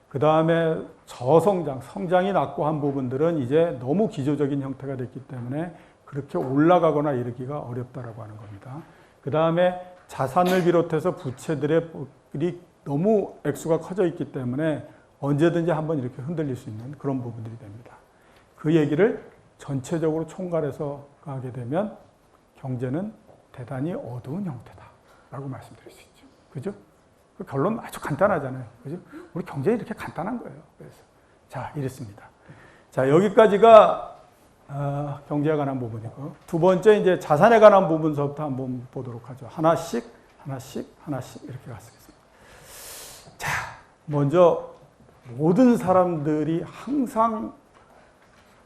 그 다음에 저성장, 성장이 낮고 한 부분들은 이제 너무 기조적인 형태가 됐기 때문에 그렇게 올라가거나 이르기가 어렵다라고 하는 겁니다. 그 다음에 자산을 비롯해서 부채들이 너무 액수가 커져 있기 때문에 언제든지 한번 이렇게 흔들릴 수 있는 그런 부분들이 됩니다. 그 얘기를 전체적으로 총괄해서 가게 되면 경제는 대단히 어두운 형태다라고 말씀드릴 수 있죠. 그죠? 그 결론 아주 간단하잖아요. 그죠? 우리 경제는 이렇게 간단한 거예요. 그래서 자, 이랬습니다. 자, 여기까지가 경제에 관한 부분이고, 두 번째 이제 자산에 관한 부분서부터 한번 보도록 하죠. 하나씩 이렇게 갔습니다. 자, 먼저 모든 사람들이 항상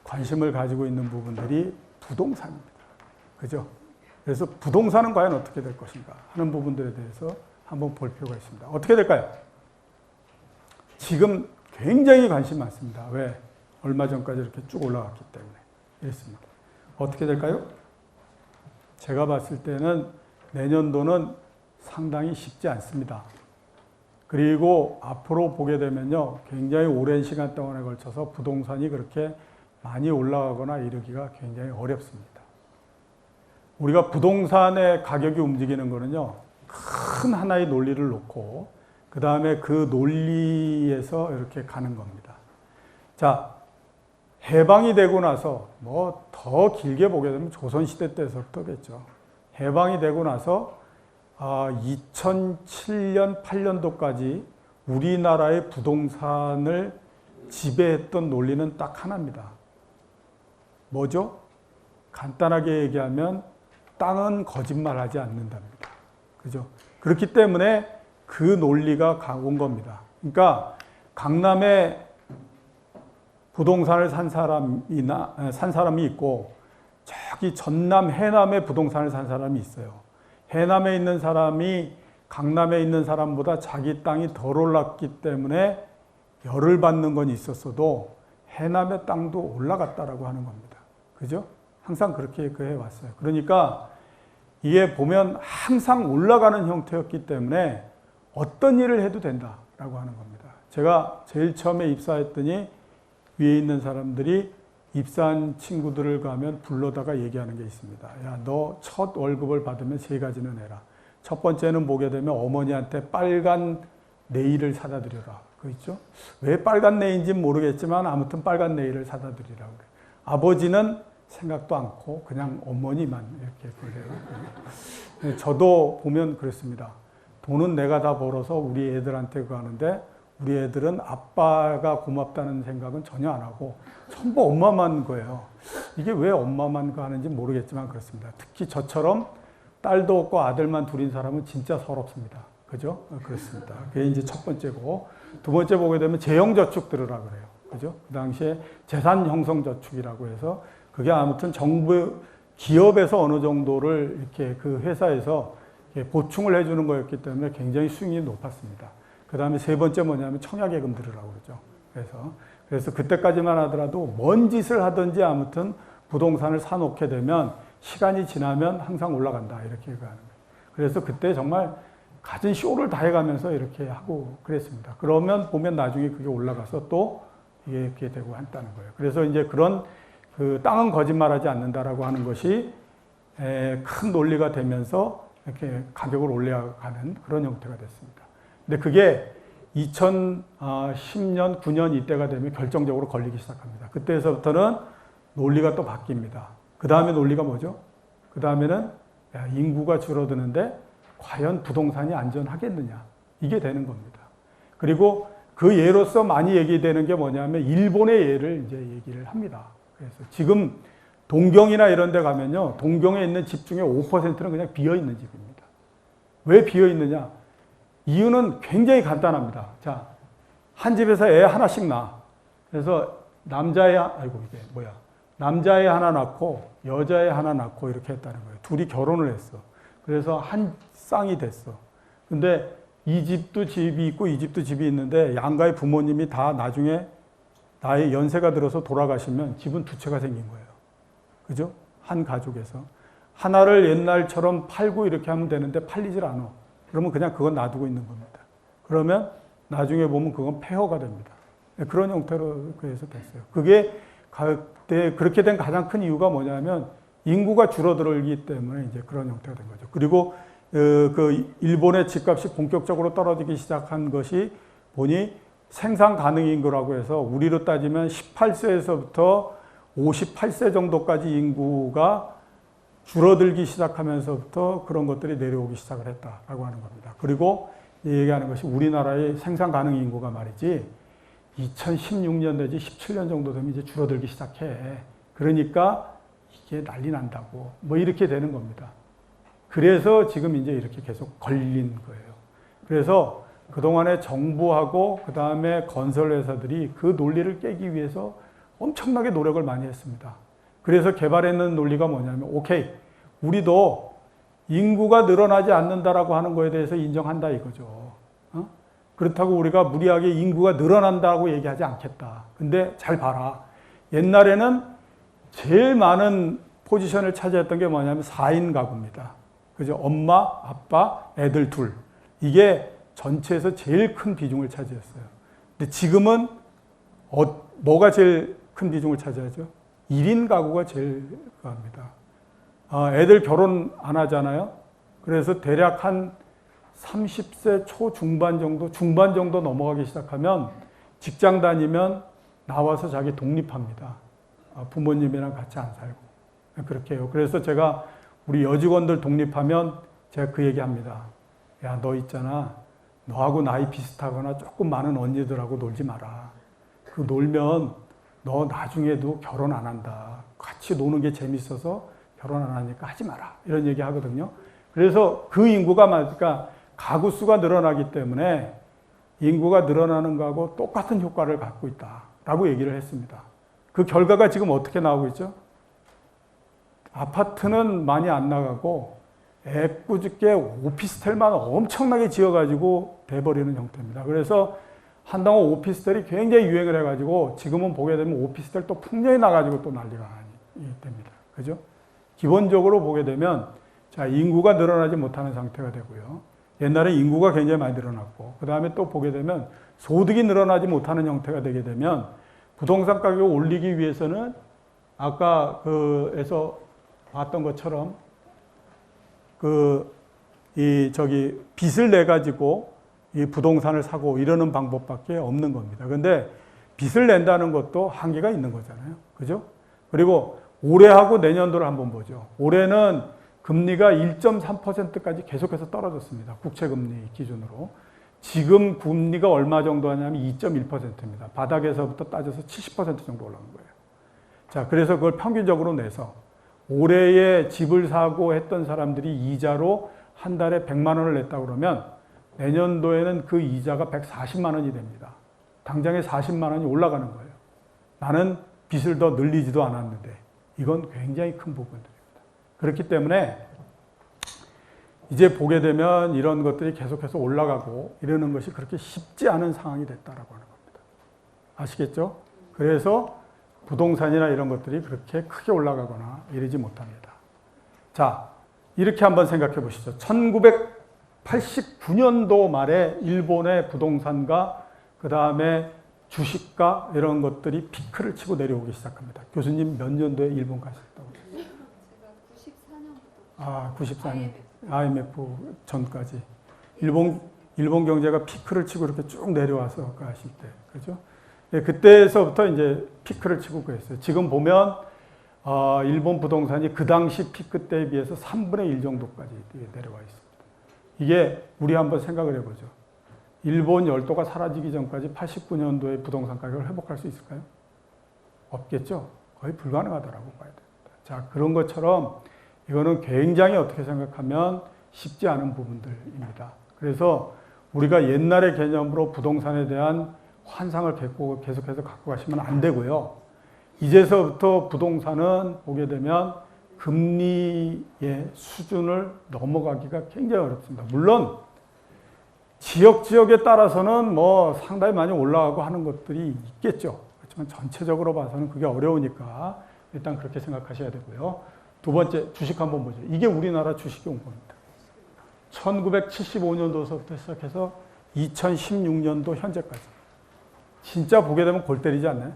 관심을 가지고 있는 부분들이 부동산입니다. 그죠? 그래서 부동산은 과연 어떻게 될 것인가 하는 부분들에 대해서 한번 볼 필요가 있습니다. 어떻게 될까요? 지금 굉장히 관심 많습니다. 왜? 얼마 전까지 이렇게 쭉 올라갔기 때문에. 이랬습니다. 어떻게 될까요? 제가 봤을 때는 내년도는 상당히 쉽지 않습니다. 그리고 앞으로 보게 되면요, 굉장히 오랜 시간 동안에 걸쳐서 부동산이 그렇게 많이 올라가거나 이르기가 굉장히 어렵습니다. 우리가 부동산의 가격이 움직이는 거는요, 큰 하나의 논리를 놓고 그 다음에 그 논리에서 이렇게 가는 겁니다. 자, 해방이 되고 나서 더 길게 보게 되면 조선시대 때부터겠죠. 해방이 되고 나서 2007년, 8년도까지 우리나라의 부동산을 지배했던 논리는 딱 하나입니다. 뭐죠? 간단하게 얘기하면 땅은 거짓말하지 않는답니다. 그죠? 그렇기 때문에 그 논리가 온 겁니다. 그러니까 강남에 부동산을 산 사람이 있고 저기 전남, 해남에 부동산을 산 사람이 있어요. 해남에 있는 사람이 강남에 있는 사람보다 자기 땅이 덜 올랐기 때문에 열을 받는 건 있었어도 해남의 땅도 올라갔다라고 하는 겁니다. 그죠? 항상 그렇게 해왔어요. 그러니까 이게 보면 항상 올라가는 형태였기 때문에 어떤 일을 해도 된다라고 하는 겁니다. 제가 제일 처음에 입사했더니 위에 있는 사람들이 입사한 친구들을 가면 불러다가 얘기하는 게 있습니다. 야, 너 첫 월급을 받으면 3가지는 해라. 첫 번째는 보게 되면 어머니한테 빨간 네일을 사다 드려라. 그 있죠. 왜 빨간 네인지는 모르겠지만 아무튼 빨간 네일을 사다 드리라고 그래요. 아버지는 생각도 않고 그냥 어머니만 이렇게 그래요. 저도 보면 그렇습니다. 돈은 내가 다 벌어서 우리 애들한테 가는데 우리 애들은 아빠가 고맙다는 생각은 전혀 안 하고 전부 엄마만 거예요. 이게 왜 엄마만 가는지 모르겠지만 그렇습니다. 특히 저처럼 딸도 없고 아들만 둘인 사람은 진짜 서럽습니다. 그죠? 그렇습니다. 그게 이제 첫 번째고, 두 번째 보게 되면 재형저축 들으라 그래요. 그죠? 그 당시에 재산형성저축이라고 해서 그게 아무튼 정부, 기업에서 어느 정도를 이렇게 그 회사에서 이렇게 보충을 해주는 거였기 때문에 굉장히 수익이 높았습니다. 그 다음에 세 번째 뭐냐면 청약예금 들으라고 그러죠. 그래서 그때까지만 하더라도 뭔 짓을 하든지 아무튼 부동산을 사놓게 되면 시간이 지나면 항상 올라간다. 이렇게 얘기하는 거예요. 그래서 그때 정말 갖은 쇼를 다 해가면서 이렇게 하고 그랬습니다. 그러면 보면 나중에 그게 올라가서 또 이게 이렇게 되고 한다는 거예요. 그래서 이제 그런 그 땅은 거짓말하지 않는다라고 하는 것이 큰 논리가 되면서 이렇게 가격을 올려가는 그런 형태가 됐습니다. 근데 그게 2010년, 9년 이때가 되면 결정적으로 걸리기 시작합니다. 그때서부터는 논리가 또 바뀝니다. 그 다음에 논리가 뭐죠? 그 다음에는 인구가 줄어드는데 과연 부동산이 안전하겠느냐? 이게 되는 겁니다. 그리고 그 예로서 많이 얘기되는 게 뭐냐면 일본의 예를 이제 얘기를 합니다. 그래서 지금 동경이나 이런 데 가면요. 동경에 있는 집 중에 5%는 그냥 비어 있는 집입니다. 왜 비어 있느냐? 이유는 굉장히 간단합니다. 자, 한 집에서 애 하나씩 낳아. 그래서 남자애 하나 낳고 여자애 하나 낳고 이렇게 했다는 거예요. 둘이 결혼을 했어. 그래서 한 쌍이 됐어. 근데 이 집도 집이 있고 이 집도 집이 있는데 양가의 부모님이 다 나중에 나이 연세가 들어서 돌아가시면 집은 두 채가 생긴 거예요. 그죠? 한 가족에서. 하나를 옛날처럼 팔고 이렇게 하면 되는데 팔리질 않아. 그러면 그냥 그건 놔두고 있는 겁니다. 그러면 나중에 보면 그건 폐허가 됩니다. 그런 형태로 그래서 됐어요. 그게 그렇게 된 가장 큰 이유가 뭐냐면 인구가 줄어들기 때문에 이제 그런 형태가 된 거죠. 그리고 그 일본의 집값이 본격적으로 떨어지기 시작한 것이 보니 생산 가능 인구라고 해서 우리로 따지면 18세에서부터 58세 정도까지 인구가 줄어들기 시작하면서부터 그런 것들이 내려오기 시작을 했다라고 하는 겁니다. 그리고 얘기하는 것이 우리나라의 생산 가능 인구가 말이지 2016년 내지 17년 정도 되면 이제 줄어들기 시작해. 그러니까 이게 난리 난다고 뭐 이렇게 되는 겁니다. 그래서 지금 이제 이렇게 계속 걸린 거예요. 그래서 그동안에 정부하고 그 다음에 건설회사들이 그 논리를 깨기 위해서 엄청나게 노력을 많이 했습니다. 그래서 개발해낸 논리가 뭐냐면 오케이, 우리도 인구가 늘어나지 않는다라고 하는 거에 대해서 인정한다 이거죠. 그렇다고 우리가 무리하게 인구가 늘어난다고 얘기하지 않겠다. 근데 잘 봐라. 옛날에는 제일 많은 포지션을 차지했던 게 뭐냐면 4인 가구입니다. 그죠? 엄마, 아빠, 애들 둘. 이게 전체에서 제일 큰 비중을 차지했어요. 근데 지금은 뭐가 제일 큰 비중을 차지하죠? 1인 가구가 제일 합니다. 애들 결혼 안 하잖아요. 그래서 대략 한 30세 초중반 정도 넘어가기 시작하면 직장 다니면 나와서 자기 독립합니다. 부모님이랑 같이 안 살고. 그렇게 해요. 그래서 제가 우리 여직원들 독립하면 제가 그 얘기 합니다. 야, 너 있잖아. 너하고 나이 비슷하거나 조금 많은 언니들하고 놀지 마라. 그 놀면 너 나중에도 결혼 안 한다. 같이 노는 게 재밌어서 결혼 안 하니까 하지 마라. 이런 얘기 하거든요. 그래서 그 인구가 그러니까 가구 수가 늘어나기 때문에 인구가 늘어나는 거하고 똑같은 효과를 갖고 있다라고 얘기를 했습니다. 그 결과가 지금 어떻게 나오고 있죠? 아파트는 많이 안 나가고 애꿎게 오피스텔만 엄청나게 지어가지고 돼버리는 형태입니다. 그래서 한동안 오피스텔이 굉장히 유행을 해가지고 지금은 보게 되면 오피스텔 또 풍년이 나가지고 또 난리가 됩니다. 그죠? 기본적으로 보게 되면 자, 인구가 늘어나지 못하는 상태가 되고요. 옛날에 인구가 굉장히 많이 늘어났고 그 다음에 또 보게 되면 소득이 늘어나지 못하는 형태가 되게 되면 부동산 가격을 올리기 위해서는 아까 그에서 봤던 것처럼 빚을 내 가지고 이 부동산을 사고 이러는 방법밖에 없는 겁니다. 근데 빚을 낸다는 것도 한계가 있는 거잖아요. 그죠? 그리고 올해하고 내년도를 한번 보죠. 올해는 금리가 1.3%까지 계속해서 떨어졌습니다. 국채금리 기준으로. 지금 금리가 얼마 정도 하냐면 2.1%입니다. 바닥에서부터 따져서 70% 정도 올라간 거예요. 자, 그래서 그걸 평균적으로 내서 올해에 집을 사고 했던 사람들이 이자로 한 달에 100만 원을 냈다 그러면 내년도에는 그 이자가 140만 원이 됩니다. 당장에 40만 원이 올라가는 거예요. 나는 빚을 더 늘리지도 않았는데 이건 굉장히 큰 부분들입니다. 그렇기 때문에 이제 보게 되면 이런 것들이 계속해서 올라가고 이러는 것이 그렇게 쉽지 않은 상황이 됐다라고 하는 겁니다. 아시겠죠? 그래서 부동산이나 이런 것들이 그렇게 크게 올라가거나 이러지 못합니다. 자, 이렇게 한번 생각해 보시죠. 1989년도 말에 일본의 부동산과 그 다음에 주식과 이런 것들이 피크를 치고 내려오기 시작합니다. 교수님 몇 년도에 일본 가셨다고? 제가 94년부터. 아, 94년. IMF 전까지. 일본 경제가 피크를 치고 이렇게 쭉 내려와서 가실 때. 그죠? 예, 그때서부터 이제 피크를 치고 그랬어요. 지금 보면, 일본 부동산이 그 당시 피크 때에 비해서 3분의 1 정도까지 내려와 있습니다. 이게 우리 한번 생각을 해보죠. 일본 열도가 사라지기 전까지 89년도에 부동산 가격을 회복할 수 있을까요? 없겠죠? 거의 불가능하다라고 봐야 됩니다. 자, 그런 것처럼 이거는 굉장히 어떻게 생각하면 쉽지 않은 부분들입니다. 그래서 우리가 옛날의 개념으로 부동산에 대한 환상을 계속해서 갖고 가시면 안 되고요. 이제서부터 부동산은 보게 되면 금리의 수준을 넘어가기가 굉장히 어렵습니다. 물론 지역에 따라서는 뭐 상당히 많이 올라가고 하는 것들이 있겠죠. 그렇지만 전체적으로 봐서는 그게 어려우니까 일단 그렇게 생각하셔야 되고요. 두 번째, 주식 한번 보죠. 이게 우리나라 주식이 온 겁니다. 1975년도서부터 시작해서 2016년도 현재까지. 진짜 보게 되면 골 때리지 않나요?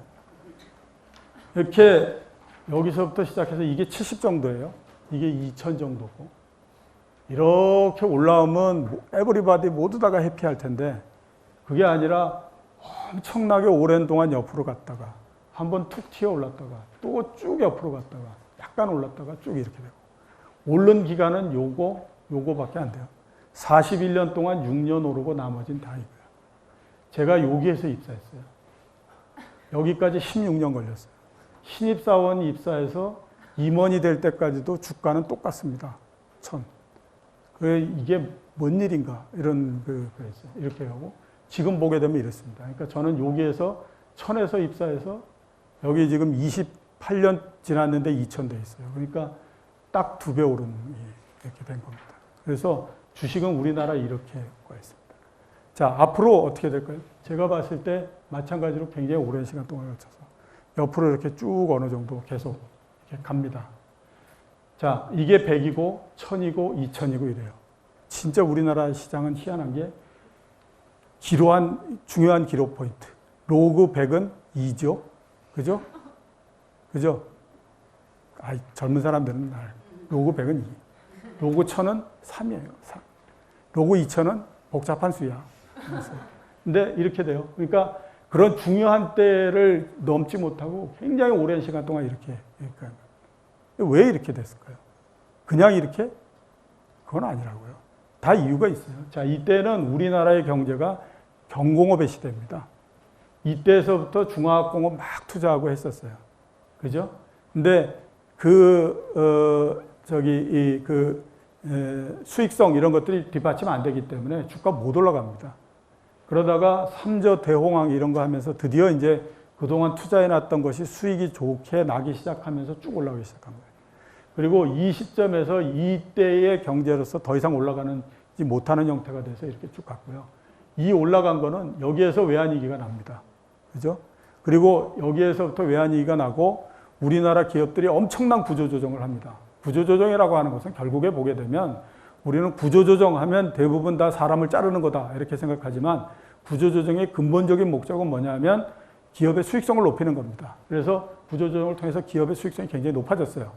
이렇게 여기서부터 시작해서 이게 70 정도예요. 이게 2000 정도고. 이렇게 올라오면 에브리바디 모두 다가 해피할 텐데 그게 아니라 엄청나게 오랜 동안 옆으로 갔다가 한번 툭 튀어 올랐다가 또 쭉 옆으로 갔다가 약간 올랐다가 쭉 이렇게 되고 오른 기간은 요거밖에 안 돼요. 41년 동안 6년 오르고 나머지는 다 이거예요. 제가 여기에서 입사했어요. 여기까지 16년 걸렸어요. 신입사원이 입사해서 임원이 될 때까지도 주가는 똑같습니다. 1000. 이게 뭔 일인가 이런 그랬어요. 이렇게 하고 지금 보게 되면 이렇습니다. 그러니까 저는 여기에서 1000에서 입사해서 여기 지금 28년 지났는데 2000 돼 있어요. 그러니까 딱 2배 오른 이렇게 된 겁니다. 그래서 주식은 우리나라 이렇게 있습니다. 자, 앞으로 어떻게 될까요? 제가 봤을 때 마찬가지로 굉장히 오랜 시간 동안 거쳐서 옆으로 이렇게 쭉 어느 정도 계속 이렇게 갑니다. 자, 이게 100이고 1000이고 2000이고 이래요. 진짜 우리나라 시장은 희한한 게 중요한 기록 포인트. 로그 100은 2죠. 그죠? 그죠? 젊은 사람들은 로그 100은 2. 로그 1000은 3이에요. 3. 로그 2000은 복잡한 수야. 근데 이렇게 돼요. 그러니까 그런 중요한 때를 넘지 못하고 굉장히 오랜 시간 동안 이렇게. 왜 이렇게 됐을까요? 그냥 이렇게? 그건 아니라고요. 다 이유가 있어요. 자, 이때는 우리나라의 경제가 경공업의 시대입니다. 이때서부터 중화학공업 막 투자하고 했었어요. 그죠? 근데 수익성 이런 것들이 뒷받침 안 되기 때문에 주가 못 올라갑니다. 그러다가 삼저 대홍황 이런 거 하면서 드디어 이제 그동안 투자해놨던 것이 수익이 좋게 나기 시작하면서 쭉 올라가기 시작한 거예요. 그리고 이 시점에서 이때의 경제로서 더 이상 올라가지 못하는 형태가 돼서 이렇게 쭉 갔고요. 이 올라간 거는 여기에서 외환위기가 납니다. 그죠? 그리고 여기에서부터 외환위기가 나고 우리나라 기업들이 엄청난 구조조정을 합니다. 구조조정이라고 하는 것은 결국에 보게 되면 우리는 구조조정하면 대부분 다 사람을 자르는 거다 이렇게 생각하지만 구조조정의 근본적인 목적은 뭐냐면 기업의 수익성을 높이는 겁니다. 그래서 구조조정을 통해서 기업의 수익성이 굉장히 높아졌어요.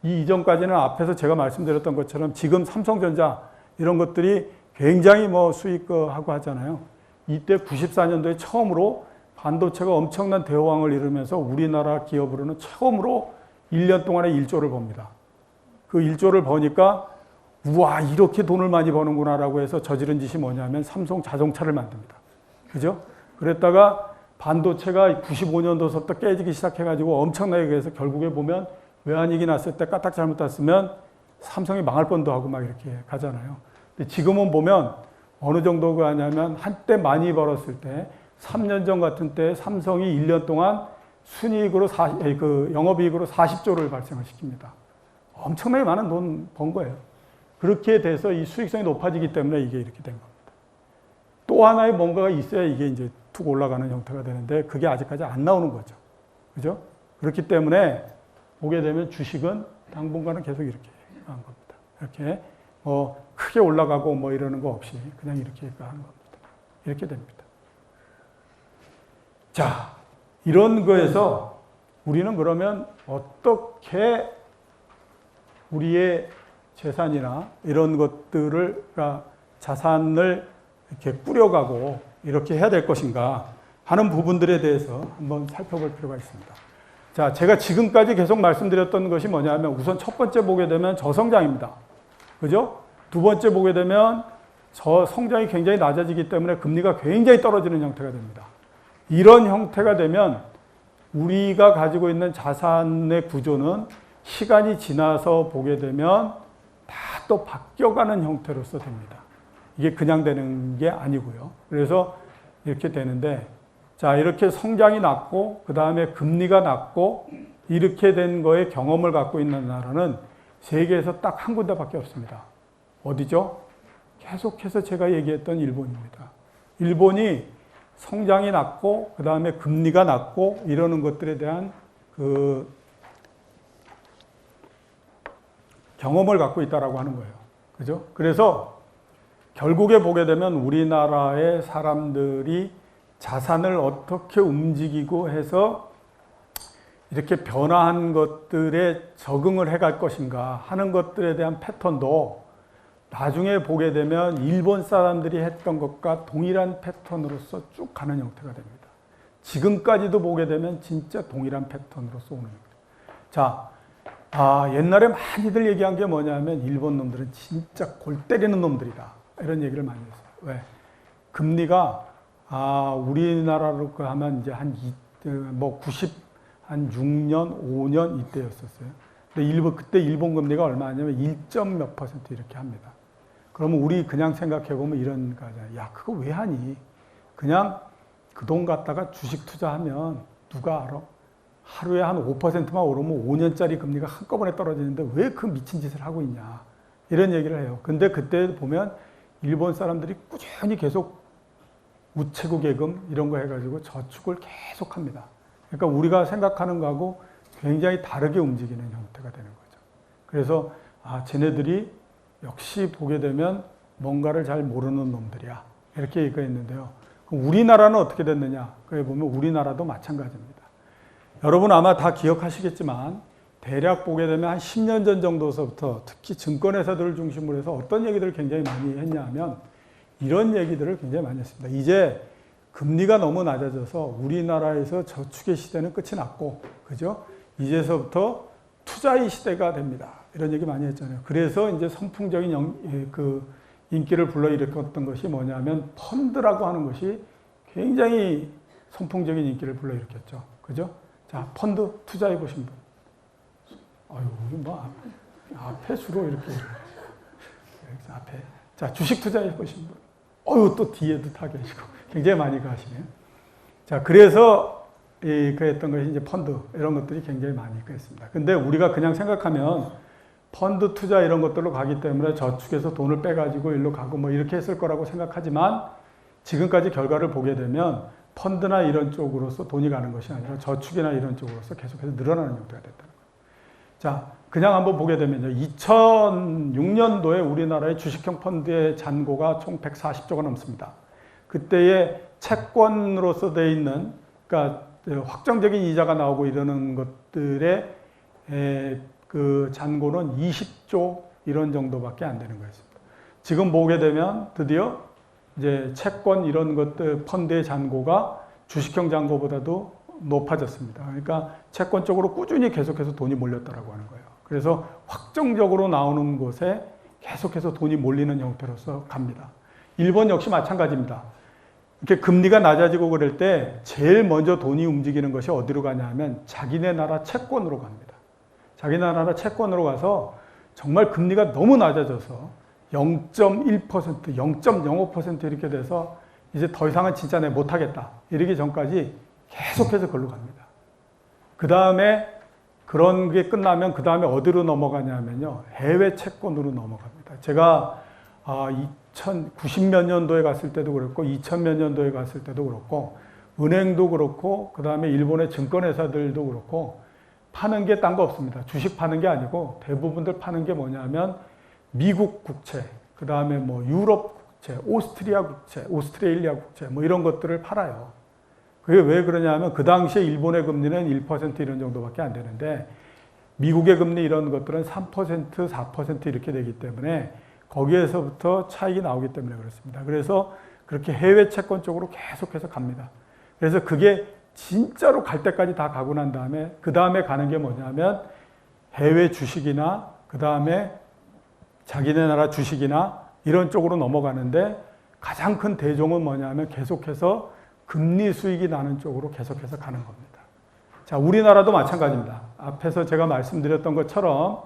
이전까지는 앞에서 제가 말씀드렸던 것처럼 지금 삼성전자 이런 것들이 굉장히 뭐 수익하고 하잖아요. 이때 94년도에 처음으로 반도체가 엄청난 대호황을 이루면서 우리나라 기업으로는 처음으로 1년 동안에 1조를 법니다. 그 1조를 버니까 우와 이렇게 돈을 많이 버는구나라고 해서 저지른 짓이 뭐냐면 삼성 자동차를 만듭니다. 그죠? 그랬다가 반도체가 95년도부터 깨지기 시작해가지고 엄청나게 그래서 결국에 보면 외환위기 났을 때 까딱 잘못 땄으면 삼성이 망할 뻔도 하고 막 이렇게 가잖아요. 근데 지금은 보면 어느 정도가 하냐면 한때 많이 벌었을 때 3년 전 같은 때 삼성이 1년 동안 순이익으로 영업이익으로 40조를 발생을 시킵니다. 엄청나게 많은 돈 번 거예요. 그렇게 돼서 이 수익성이 높아지기 때문에 이게 이렇게 된 겁니다. 또 하나의 뭔가가 있어야 이게 이제 툭 올라가는 형태가 되는데 그게 아직까지 안 나오는 거죠. 그죠? 그렇기 때문에 보게 되면 주식은 당분간은 계속 이렇게 한 겁니다. 이렇게 뭐 크게 올라가고 뭐 이러는 거 없이 그냥 이렇게 하는 겁니다. 이렇게 됩니다. 자, 이런 거에서 우리는 그러면 어떻게 우리의 재산이나 이런 것들을, 그러니까 자산을 이렇게 꾸려가고 이렇게 해야 될 것인가 하는 부분들에 대해서 한번 살펴볼 필요가 있습니다. 자, 제가 지금까지 계속 말씀드렸던 것이 뭐냐면 우선 첫 번째 보게 되면 저성장입니다. 그죠? 두 번째 보게 되면 저성장이 굉장히 낮아지기 때문에 금리가 굉장히 떨어지는 형태가 됩니다. 이런 형태가 되면 우리가 가지고 있는 자산의 구조는 시간이 지나서 보게 되면 다 또 바뀌어가는 형태로서 됩니다. 이게 그냥 되는 게 아니고요. 그래서 이렇게 되는데, 자, 이렇게 성장이 낮고, 그 다음에 금리가 낮고, 이렇게 된 거에 경험을 갖고 있는 나라는 세계에서 딱 한 군데밖에 없습니다. 어디죠? 계속해서 제가 얘기했던 일본입니다. 일본이 성장이 낮고, 그 다음에 금리가 낮고, 이러는 것들에 대한 경험을 갖고 있다라고 하는 거예요. 그죠? 그래서 결국에 보게 되면 우리나라의 사람들이 자산을 어떻게 움직이고 해서 이렇게 변화한 것들에 적응을 해갈 것인가 하는 것들에 대한 패턴도 나중에 보게 되면 일본 사람들이 했던 것과 동일한 패턴으로서 쭉 가는 형태가 됩니다. 지금까지도 보게 되면 진짜 동일한 패턴으로서 오는 형태. 자, 옛날에 많이들 얘기한 게 뭐냐면 일본 놈들은 진짜 골 때리는 놈들이다. 이런 얘기를 많이 했어요. 왜? 금리가 우리나라로 하면 이제 한 96년, 5년 이때였었어요. 근데 그때 일본 금리가 얼마냐면 1점 몇 % 이렇게 합니다. 그러면 우리 그냥 생각해 보면 이런 거잖아요. 야, 그거 왜 하니? 그냥 그 돈 갖다가 주식 투자하면 누가 알아? 하루에 한 5%만 오르면 5년짜리 금리가 한꺼번에 떨어지는데 왜 그 미친 짓을 하고 있냐. 이런 얘기를 해요. 근데 그때 보면 일본 사람들이 꾸준히 계속 우체국 예금 이런 거 해가지고 저축을 계속 합니다. 그러니까 우리가 생각하는 거하고 굉장히 다르게 움직이는 형태가 되는 거죠. 그래서 쟤네들이 역시 보게 되면 뭔가를 잘 모르는 놈들이야. 이렇게 얘기했는데요. 그럼 우리나라는 어떻게 됐느냐? 그래 보면 우리나라도 마찬가지입니다. 여러분 아마 다 기억하시겠지만 대략 보게 되면 한 10년 전 정도서부터 특히 증권회사들을 중심으로 해서 어떤 얘기들을 굉장히 많이 했냐 하면 이런 얘기들을 굉장히 많이 했습니다. 이제 금리가 너무 낮아져서 우리나라에서 저축의 시대는 끝이 났고, 그죠? 이제서부터 투자의 시대가 됩니다. 이런 얘기 많이 했잖아요. 그래서 이제 선풍적인 인기를 불러일으켰던 것이 뭐냐면 펀드라고 하는 것이 굉장히 선풍적인 인기를 불러일으켰죠. 그죠? 자, 펀드 투자해 보신 분. 아유, 뭐 앞에 주로 이렇게 앞에. 자, 주식 투자해 보신 분. 또 뒤에도 다 계시고 굉장히 많이 가시네요. 자, 그래서 그랬던 것이 이제 펀드 이런 것들이 굉장히 많이 그랬습니다. 근데 우리가 그냥 생각하면 펀드 투자 이런 것들로 가기 때문에 저축해서 돈을 빼가지고 일로 가고 뭐 이렇게 했을 거라고 생각하지만 지금까지 결과를 보게 되면 펀드나 이런 쪽으로서 돈이 가는 것이 아니라 저축이나 이런 쪽으로서 계속해서 늘어나는 형태가 됐다는 거예요. 자, 그냥 한번 보게 되면요. 2006년도에 우리나라의 주식형 펀드의 잔고가 총 140조가 넘습니다. 그때의 채권으로서 되어 있는, 그러니까 확정적인 이자가 나오고 이러는 것들의 그 잔고는 20조 이런 정도밖에 안 되는 거였습니다. 지금 보게 되면 드디어 이제 채권 이런 것들 펀드의 잔고가 주식형 잔고보다도 높아졌습니다. 그러니까 채권 쪽으로 꾸준히 계속해서 돈이 몰렸다라고 하는 거예요. 그래서 확정적으로 나오는 곳에 계속해서 돈이 몰리는 형태로서 갑니다. 일본 역시 마찬가지입니다. 이렇게 금리가 낮아지고 그럴 때 제일 먼저 돈이 움직이는 것이 어디로 가냐 하면 자기네 나라 채권으로 갑니다. 자기네 나라 채권으로 가서 정말 금리가 너무 낮아져서 0.1%, 0.05% 이렇게 돼서 이제 더 이상은 진짜 내 못하겠다. 이러기 전까지 계속해서 그걸로 갑니다. 그 다음에 그런 게 끝나면 그 다음에 어디로 넘어가냐면요. 해외 채권으로 넘어갑니다. 제가 2090몇 년도에 갔을 때도 그렇고 2000몇 년도에 갔을 때도 그렇고 은행도 그렇고 그 다음에 일본의 증권회사들도 그렇고 파는 게 딴 거 없습니다. 주식 파는 게 아니고 대부분들 파는 게 뭐냐면 미국 국채, 그 다음에 뭐 유럽 국채, 오스트리아 국채, 오스트레일리아 국채 뭐 이런 것들을 팔아요. 그게 왜 그러냐면 그 당시에 일본의 금리는 1% 이런 정도밖에 안 되는데 미국의 금리 이런 것들은 3%, 4% 이렇게 되기 때문에 거기에서부터 차익이 나오기 때문에 그렇습니다. 그래서 그렇게 해외 채권 쪽으로 계속해서 갑니다. 그래서 그게 진짜로 갈 때까지 다 가고 난 다음에 그 다음에 가는 게 뭐냐면 해외 주식이나 그 다음에 자기네 나라 주식이나 이런 쪽으로 넘어가는데 가장 큰 대종은 뭐냐면 계속해서 금리 수익이 나는 쪽으로 계속해서 가는 겁니다. 자, 우리나라도 마찬가지입니다. 앞에서 제가 말씀드렸던 것처럼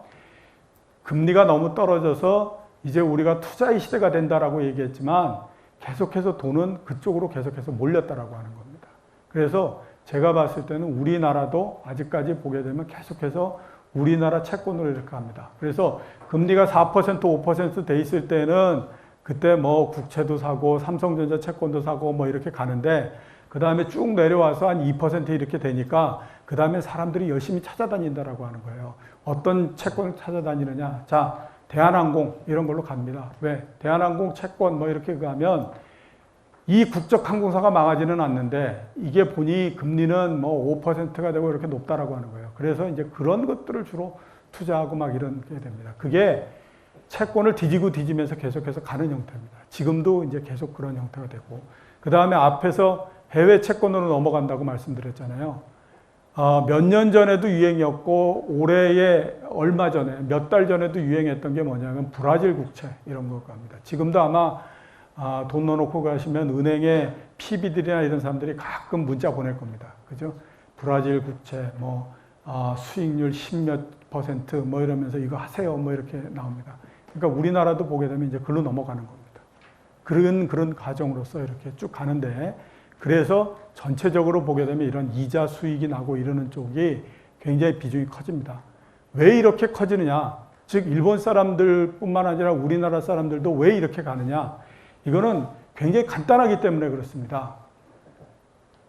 금리가 너무 떨어져서 이제 우리가 투자의 시대가 된다라고 얘기했지만 계속해서 돈은 그쪽으로 계속해서 몰렸다라고 하는 겁니다. 그래서 제가 봤을 때는 우리나라도 아직까지 보게 되면 계속해서 우리나라 채권으로 이렇게 합니다. 그래서 금리가 4%, 5% 돼 있을 때는 그때 뭐 국채도 사고 삼성전자 채권도 사고 뭐 이렇게 가는데 그 다음에 쭉 내려와서 한 2% 이렇게 되니까 그 다음에 사람들이 열심히 찾아다닌다라고 하는 거예요. 어떤 채권을 찾아다니느냐. 자, 대한항공 이런 걸로 갑니다. 왜? 대한항공 채권 뭐 이렇게 가면 이 국적 항공사가 망하지는 않는데 이게 보니 금리는 뭐 5%가 되고 이렇게 높다라고 하는 거예요. 그래서 이제 그런 것들을 주로 투자하고 막 이렇게 됩니다. 그게 채권을 뒤지고 뒤지면서 계속해서 가는 형태입니다. 지금도 이제 계속 그런 형태가 되고 그 다음에 앞에서 해외 채권으로 넘어간다고 말씀드렸잖아요. 몇 년 전에도 유행이었고 올해에 얼마 전에 몇 달 전에도 유행했던 게 뭐냐면 브라질 국채 이런 거 갑니다. 지금도 아마 돈 넣어놓고 가시면 은행에 PB들이나 이런 사람들이 가끔 문자 보낼 겁니다. 그죠? 브라질 국채 뭐 수익률 10몇% 뭐 이러면서 이거 하세요 뭐 이렇게 나옵니다. 그러니까 우리나라도 보게 되면 이제 글로 넘어가는 겁니다. 그런 과정으로서 이렇게 쭉 가는데 그래서 전체적으로 보게 되면 이런 이자 수익이 나고 이러는 쪽이 굉장히 비중이 커집니다. 왜 이렇게 커지느냐? 즉 일본 사람들뿐만 아니라 우리나라 사람들도 왜 이렇게 가느냐? 이거는 굉장히 간단하기 때문에 그렇습니다.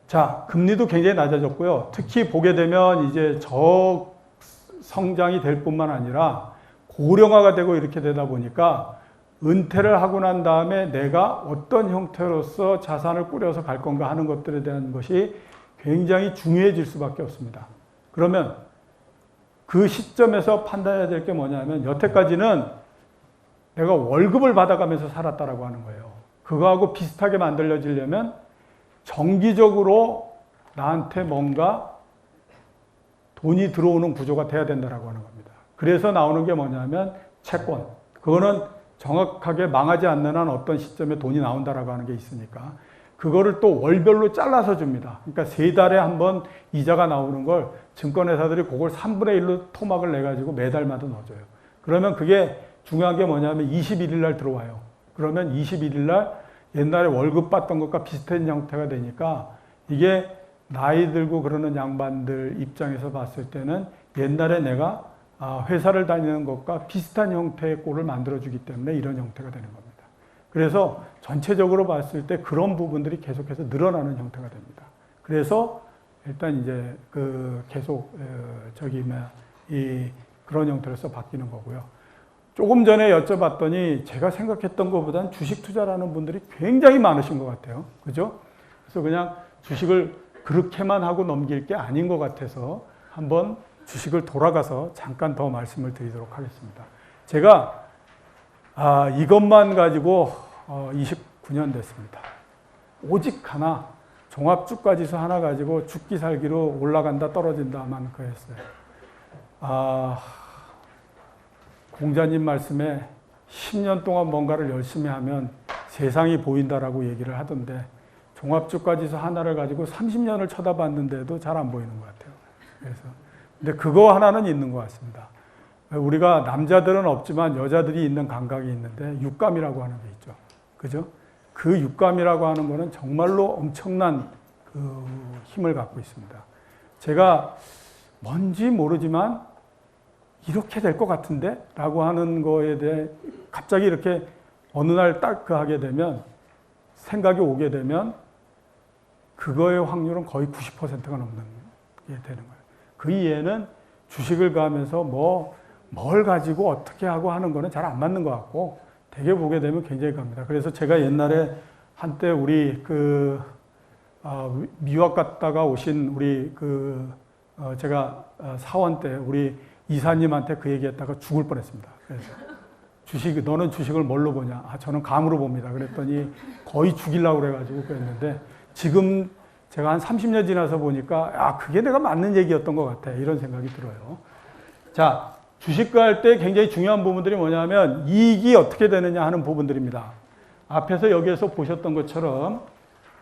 자, 금리도 굉장히 낮아졌고요. 특히 보게 되면 이제 저성장이 될 뿐만 아니라 고령화가 되고 이렇게 되다 보니까 은퇴를 하고 난 다음에 내가 어떤 형태로서 자산을 꾸려서 갈 건가 하는 것들에 대한 것이 굉장히 중요해질 수밖에 없습니다. 그러면 그 시점에서 판단해야 될 게 뭐냐면 여태까지는 내가 월급을 받아가면서 살았다라고 하는 거예요. 그거하고 비슷하게 만들어지려면 정기적으로 나한테 뭔가 돈이 들어오는 구조가 돼야 된다라고 하는 겁니다. 그래서 나오는 게 뭐냐면 채권. 그거는 정확하게 망하지 않는 한 어떤 시점에 돈이 나온다라고 하는 게 있으니까 그거를 또 월별로 잘라서 줍니다. 그러니까 3달에 한 번 이자가 나오는 걸 증권회사들이 그걸 3분의 1로 토막을 내가지고 매달마다 넣어줘요. 그러면 그게 중요한 게 뭐냐면 21일 날 들어와요. 그러면 21일 날 옛날에 월급 받던 것과 비슷한 형태가 되니까 이게 나이 들고 그러는 양반들 입장에서 봤을 때는 옛날에 내가 회사를 다니는 것과 비슷한 형태의 꼴을 만들어주기 때문에 이런 형태가 되는 겁니다. 그래서 전체적으로 봤을 때 그런 부분들이 계속해서 늘어나는 형태가 됩니다. 그래서 일단 이제 계속 그런 형태로서 바뀌는 거고요. 조금 전에 여쭤봤더니 제가 생각했던 것보다는 주식 투자라는 분들이 굉장히 많으신 것 같아요. 그죠? 그래서 그냥 주식을 그렇게만 하고 넘길 게 아닌 것 같아서 한번 주식을 돌아가서 잠깐 더 말씀을 드리도록 하겠습니다. 제가 이것만 가지고 29년 됐습니다. 오직 하나, 종합주가지수 하나 가지고 죽기 살기로 올라간다 떨어진다만 그랬어요. 공자님 말씀에 10년 동안 뭔가를 열심히 하면 세상이 보인다라고 얘기를 하던데 종합주가지수 하나를 가지고 30년을 쳐다봤는데도 잘 안 보이는 것 같아요. 그래서 근데 그거 하나는 있는 것 같습니다. 우리가 남자들은 없지만 여자들이 있는 감각이 있는데 육감이라고 하는 게 있죠. 그죠? 그 육감이라고 하는 거는 정말로 엄청난 그 힘을 갖고 있습니다. 제가 뭔지 모르지만 이렇게 될 것 같은데? 라고 하는 거에 대해 갑자기 이렇게 어느 날 딱 그 하게 되면 생각이 오게 되면 그거의 확률은 거의 90%가 넘는 게 되는 거예요. 그 이해는 주식을 가면서 뭘 가지고 어떻게 하고 하는 거는 잘 안 맞는 것 같고 되게 보게 되면 굉장히 갑니다. 그래서 제가 옛날에 한때 우리 미국 갔다가 오신 우리 제가 사원 때 우리 이사님한테 그 얘기했다가 죽을 뻔했습니다. 그래서 너는 주식을 뭘로 보냐? 저는 감으로 봅니다. 그랬더니 거의 죽이려고 그래가지고 그랬는데 지금 제가 한 30년 지나서 보니까 그게 내가 맞는 얘기였던 것 같아. 이런 생각이 들어요. 자, 주식과 할 때 굉장히 중요한 부분들이 뭐냐면 이익이 어떻게 되느냐 하는 부분들입니다. 앞에서 여기에서 보셨던 것처럼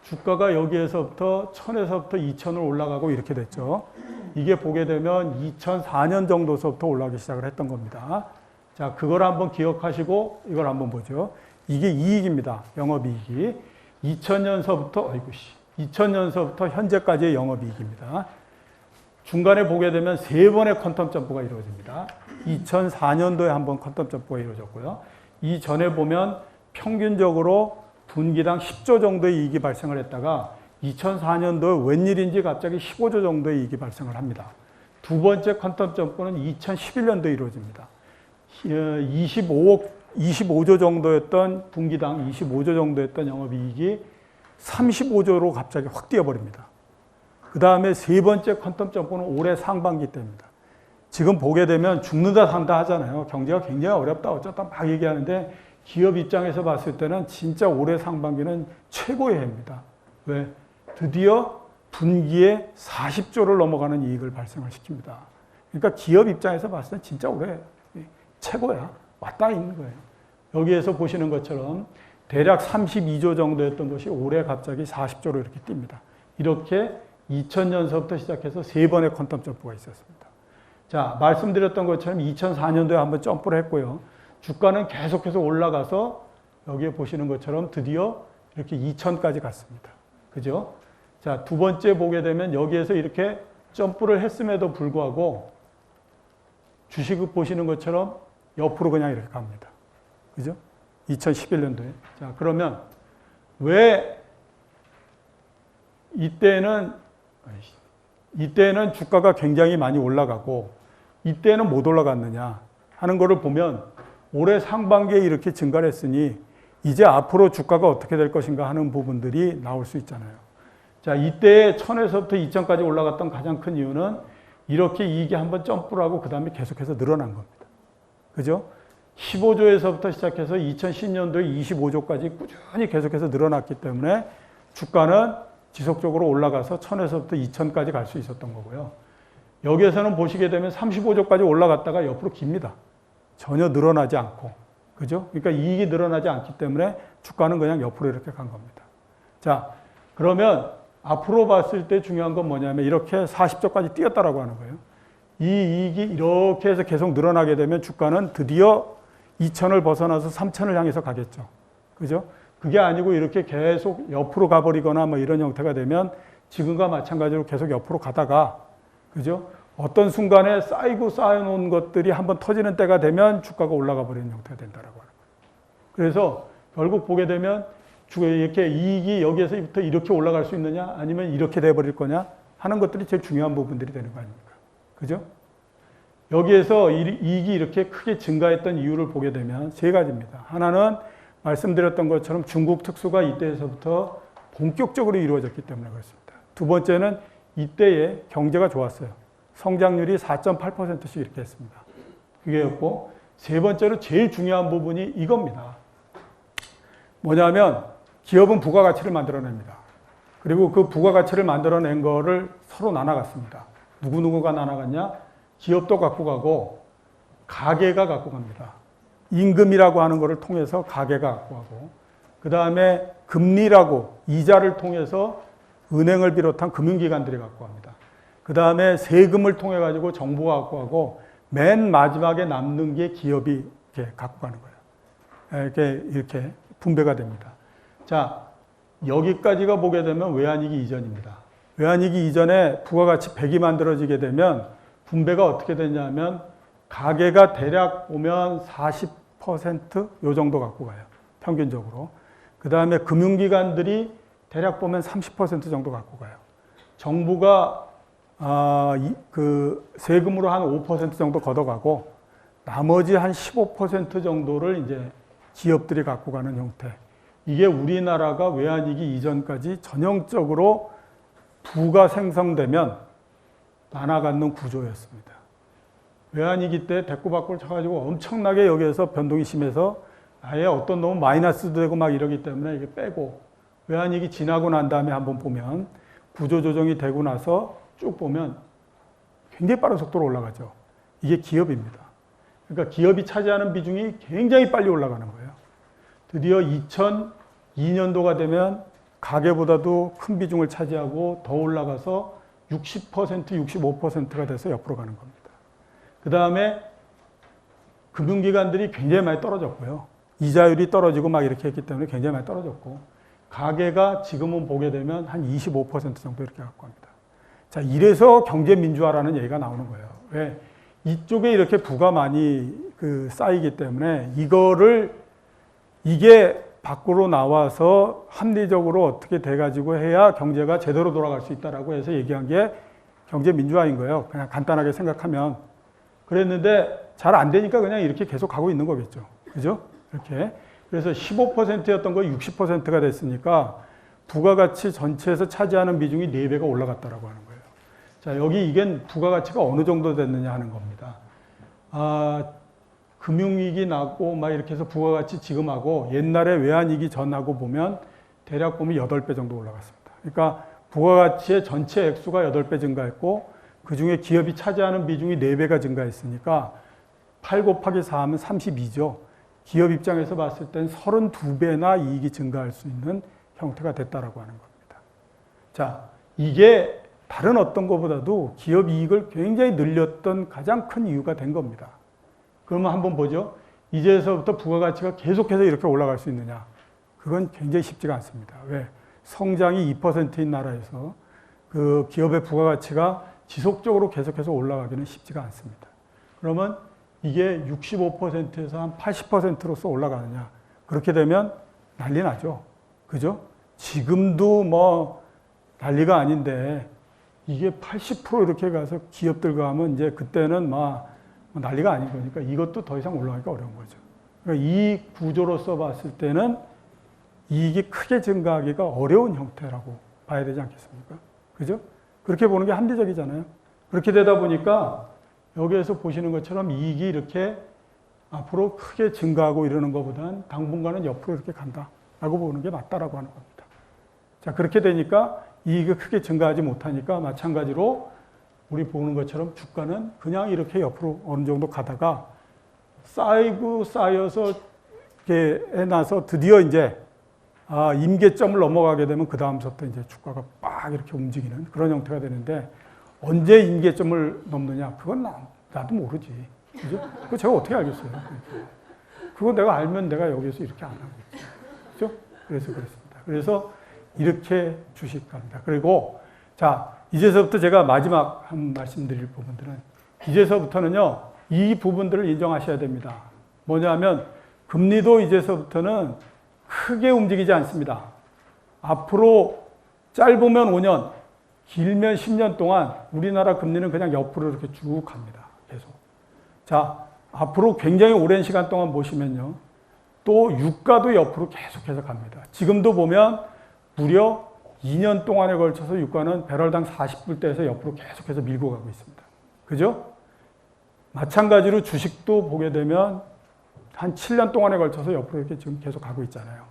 주가가 여기에서부터 1000에서부터 2000을 올라가고 이렇게 됐죠. 이게 보게 되면 2004년 정도서부터 올라가기 시작을 했던 겁니다. 자, 그걸 한번 기억하시고 이걸 한번 보죠. 이게 이익입니다. 영업이익이. 2000년서부터 현재까지의 영업이익입니다. 중간에 보게 되면 3번의 퀀텀 점프가 이루어집니다. 2004년도에 한번 퀀텀 점프가 이루어졌고요. 이전에 보면 평균적으로 분기당 10조 정도의 이익이 발생을 했다가 2004년도에 웬일인지 갑자기 15조 정도의 이익이 발생을 합니다. 두 번째 퀀텀 점프는 2011년도에 이루어집니다. 25조 정도였던 분기당 25조 정도였던 영업이익이 35조로 갑자기 확 뛰어버립니다. 그 다음에 세 번째 퀀텀 점프는 올해 상반기 때입니다. 지금 보게 되면 죽는다 산다 하잖아요. 경제가 굉장히 어렵다 어쩌다 막 얘기하는데 기업 입장에서 봤을 때는 진짜 올해 상반기는 최고의 해입니다. 왜? 드디어 분기에 40조를 넘어가는 이익을 발생을 시킵니다. 그러니까 기업 입장에서 봤을 때 진짜 올해 최고야. 왔다 있는 거예요. 여기에서 보시는 것처럼 대략 32조 정도였던 것이 올해 갑자기 40조로 이렇게 뜁니다. 이렇게 2000년서부터 시작해서 3번의 퀀텀 점프가 있었습니다. 자, 말씀드렸던 것처럼 2004년도에 한번 점프를 했고요. 주가는 계속해서 올라가서 여기에 보시는 것처럼 드디어 이렇게 2000까지 갔습니다. 그죠? 자, 두 번째 보게 되면 여기에서 이렇게 점프를 했음에도 불구하고 주식을 보시는 것처럼 옆으로 그냥 이렇게 갑니다. 그죠? 2011년도에. 자, 그러면 왜 이때는 주가가 굉장히 많이 올라가고 이때는 못 올라갔느냐 하는 거를 보면 올해 상반기에 이렇게 증가를 했으니 이제 앞으로 주가가 어떻게 될 것인가 하는 부분들이 나올 수 있잖아요. 자, 이때 1000에서부터 2000까지 올라갔던 가장 큰 이유는 이렇게 이익이 한번 점프를 하고 그 다음에 계속해서 늘어난 겁니다. 그죠? 15조에서부터 시작해서 2010년도에 25조까지 꾸준히 계속해서 늘어났기 때문에 주가는 지속적으로 올라가서 1000에서부터 2000까지 갈 수 있었던 거고요. 여기에서는 보시게 되면 35조까지 올라갔다가 옆으로 깁니다. 전혀 늘어나지 않고. 그죠? 그러니까 이익이 늘어나지 않기 때문에 주가는 그냥 옆으로 이렇게 간 겁니다. 자, 그러면 앞으로 봤을 때 중요한 건 뭐냐면 이렇게 40조까지 뛰었다라고 하는 거예요. 이 이익이 이렇게 해서 계속 늘어나게 되면 주가는 드디어 2000을 벗어나서 3000을 향해서 가겠죠. 그죠? 그게 아니고 이렇게 계속 옆으로 가버리거나 뭐 이런 형태가 되면 지금과 마찬가지로 계속 옆으로 가다가, 그죠? 어떤 순간에 쌓여놓은 것들이 한번 터지는 때가 되면 주가가 올라가 버리는 형태가 된다라고 하는 거예요. 그래서 결국 보게 되면 이렇게 이익이 여기에서부터 이렇게 올라갈 수 있느냐 아니면 이렇게 돼버릴 거냐 하는 것들이 제일 중요한 부분들이 되는 거 아닙니까? 그죠? 여기에서 이익이 이렇게 크게 증가했던 이유를 보게 되면 세 가지입니다. 하나는 말씀드렸던 것처럼 중국 특수가 이때에서부터 본격적으로 이루어졌기 때문에 그렇습니다. 두 번째는 이때에 경제가 좋았어요. 성장률이 4.8%씩 이렇게 했습니다. 그게였고, 세 번째로 제일 중요한 부분이 이겁니다. 뭐냐면 기업은 부가가치를 만들어냅니다. 그리고 그 부가가치를 만들어낸 거를 서로 나눠갔습니다. 누구누구가 나눠갔냐? 기업도 갖고 가고 가게가 갖고 갑니다. 임금이라고 하는 것을 통해서 가게가 갖고 가고, 그 다음에 금리라고 이자를 통해서 은행을 비롯한 금융기관들이 갖고 갑니다. 그 다음에 세금을 통해 가지고 정부가 갖고 가고, 맨 마지막에 남는 게 기업이 이렇게 갖고 가는 거예요. 이렇게 분배가 됩니다. 자, 여기까지가 보게 되면 외환위기 이전입니다. 외환위기 이전에 부가가치 100이 만들어지게 되면 분배가 어떻게 되냐면 가게가 대략 보면 40% 정도 갖고 가요. 평균적으로. 그 다음에 금융기관들이 대략 보면 30% 정도 갖고 가요. 정부가 그 세금으로 한 5% 정도 걷어가고 나머지 한 15% 정도를 이제 기업들이 갖고 가는 형태. 이게 우리나라가 외환위기 이전까지 전형적으로 부가 생성되면 나눠갖는 구조였습니다. 외환위기 때 대꾸받꾸를 쳐가지고 엄청나게 여기에서 변동이 심해서 아예 어떤 놈은 마이너스도 되고 막 이러기 때문에 이게 빼고, 외환위기 지나고 난 다음에 한번 보면 구조조정이 되고 나서 쭉 보면 굉장히 빠른 속도로 올라가죠. 이게 기업입니다. 그러니까 기업이 차지하는 비중이 굉장히 빨리 올라가는 거예요. 드디어 2002년도가 되면 가계보다도 큰 비중을 차지하고 더 올라가서 60%, 65%가 돼서 옆으로 가는 겁니다. 그 다음에 금융기관들이 굉장히 많이 떨어졌고요. 이자율이 떨어지고 막 이렇게 했기 때문에 굉장히 많이 떨어졌고, 가계가 지금은 보게 되면 한 25% 정도 이렇게 갖고 갑니다. 자, 이래서 경제민주화라는 얘기가 나오는 거예요. 왜? 이쪽에 이렇게 부가 많이 쌓이기 때문에 이게 밖으로 나와서 합리적으로 어떻게 돼가지고 해야 경제가 제대로 돌아갈 수 있다라고 해서 얘기한 게 경제민주화인 거예요. 그냥 간단하게 생각하면. 그랬는데 잘 안 되니까 그냥 이렇게 계속 가고 있는 거겠죠. 그죠? 이렇게. 그래서 15%였던 거 60%가 됐으니까 부가가치 전체에서 차지하는 비중이 4배가 올라갔다라고 하는 거예요. 자, 여기 이게 부가가치가 어느 정도 됐느냐 하는 겁니다. 금융위기 나고 막 이렇게 해서 부가가치 지금하고 옛날에 외환위기 전하고 보면 대략 보면 8배 정도 올라갔습니다. 그러니까 부가가치의 전체 액수가 8배 증가했고 그 중에 기업이 차지하는 비중이 4배가 증가했으니까 8 곱하기 4 하면 32죠. 기업 입장에서 봤을 땐 32배나 이익이 증가할 수 있는 형태가 됐다라고 하는 겁니다. 자, 이게 다른 어떤 것보다도 기업 이익을 굉장히 늘렸던 가장 큰 이유가 된 겁니다. 그러면 한번 보죠. 이제서부터 부가가치가 계속해서 이렇게 올라갈 수 있느냐? 그건 굉장히 쉽지가 않습니다. 왜? 성장이 2%인 나라에서 그 기업의 부가가치가 지속적으로 계속해서 올라가기는 쉽지가 않습니다. 그러면 이게 65%에서 한 80%로서 올라가느냐? 그렇게 되면 난리 나죠. 그죠? 지금도 뭐 난리가 아닌데 이게 80% 이렇게 가서 기업들과 하면 이제 그때는 막 난리가 아닌 거니까 이것도 더 이상 올라가기가 어려운 거죠. 그러니까 이 구조로서 봤을 때는 이익이 크게 증가하기가 어려운 형태라고 봐야 되지 않겠습니까? 그죠? 그렇게 보는 게 합리적이잖아요. 그렇게 되다 보니까 여기에서 보시는 것처럼 이익이 이렇게 앞으로 크게 증가하고 이러는 것보다는 당분간은 옆으로 이렇게 간다라고 보는 게 맞다라고 하는 겁니다. 자, 그렇게 되니까 이익이 크게 증가하지 못하니까 마찬가지로 우리 보는 것처럼 주가는 그냥 이렇게 옆으로 어느 정도 가다가 쌓여서 이렇게 해놔서 드디어 이제 임계점을 넘어가게 되면 그 다음부터 이제 주가가 막 이렇게 움직이는 그런 형태가 되는데 언제 임계점을 넘느냐? 그건 나도 모르지. 그죠? 그거 제가 어떻게 알겠어요? 그거 내가 알면 내가 여기서 이렇게 안 하고 있죠. 그죠? 그래서 그렇습니다. 그래서 이렇게 주식합니다. 그리고 자, 이제서부터 제가 마지막 한 말씀드릴 부분들은 이제서부터는요, 이 부분들을 인정하셔야 됩니다. 뭐냐면 금리도 이제서부터는 크게 움직이지 않습니다. 앞으로 짧으면 5년, 길면 10년 동안 우리나라 금리는 그냥 옆으로 이렇게 쭉 갑니다. 계속. 자, 앞으로 굉장히 오랜 시간 동안 보시면요, 또 유가도 옆으로 계속해서 갑니다. 지금도 보면 무려 2년 동안에 걸쳐서 유가는 배럴당 40불대에서 옆으로 계속해서 밀고 가고 있습니다. 그죠? 마찬가지로 주식도 보게 되면 한 7년 동안에 걸쳐서 옆으로 이렇게 지금 계속 가고 있잖아요.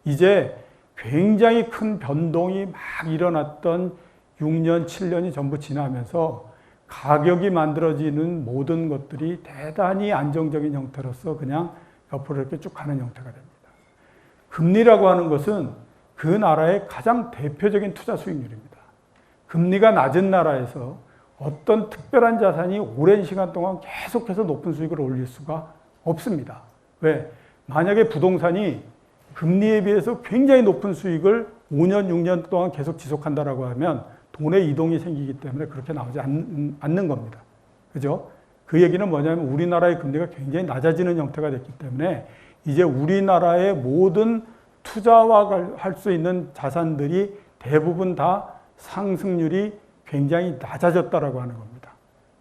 이제 굉장히 큰 변동이 막 일어났던 6년, 7년이 전부 지나면서 가격이 만들어지는 모든 것들이 대단히 안정적인 형태로서 그냥 옆으로 이렇게 쭉 가는 형태가 됩니다. 금리라고 하는 것은 그 나라의 가장 대표적인 투자 수익률입니다. 금리가 낮은 나라에서 어떤 특별한 자산이 오랜 시간 동안 계속해서 높은 수익을 올릴 수가 없습니다. 왜? 만약에 부동산이 금리에 비해서 굉장히 높은 수익을 5년, 6년 동안 계속 지속한다라고 하면 돈의 이동이 생기기 때문에 그렇게 나오지 않는 겁니다. 그죠? 그 얘기는 뭐냐면 우리나라의 금리가 굉장히 낮아지는 형태가 됐기 때문에 이제 우리나라의 모든 투자할 수 있는 자산들이 대부분 다 상승률이 굉장히 낮아졌다라고 하는 겁니다.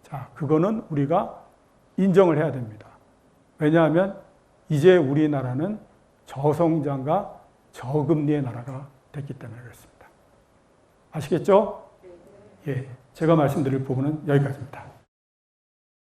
자, 그거는 우리가 인정을 해야 됩니다. 왜냐하면 이제 우리나라는 저성장과 저금리의 나라가 됐기 때문에 그렇습니다. 아시겠죠? 예, 제가 말씀드릴 부분은 여기까지입니다.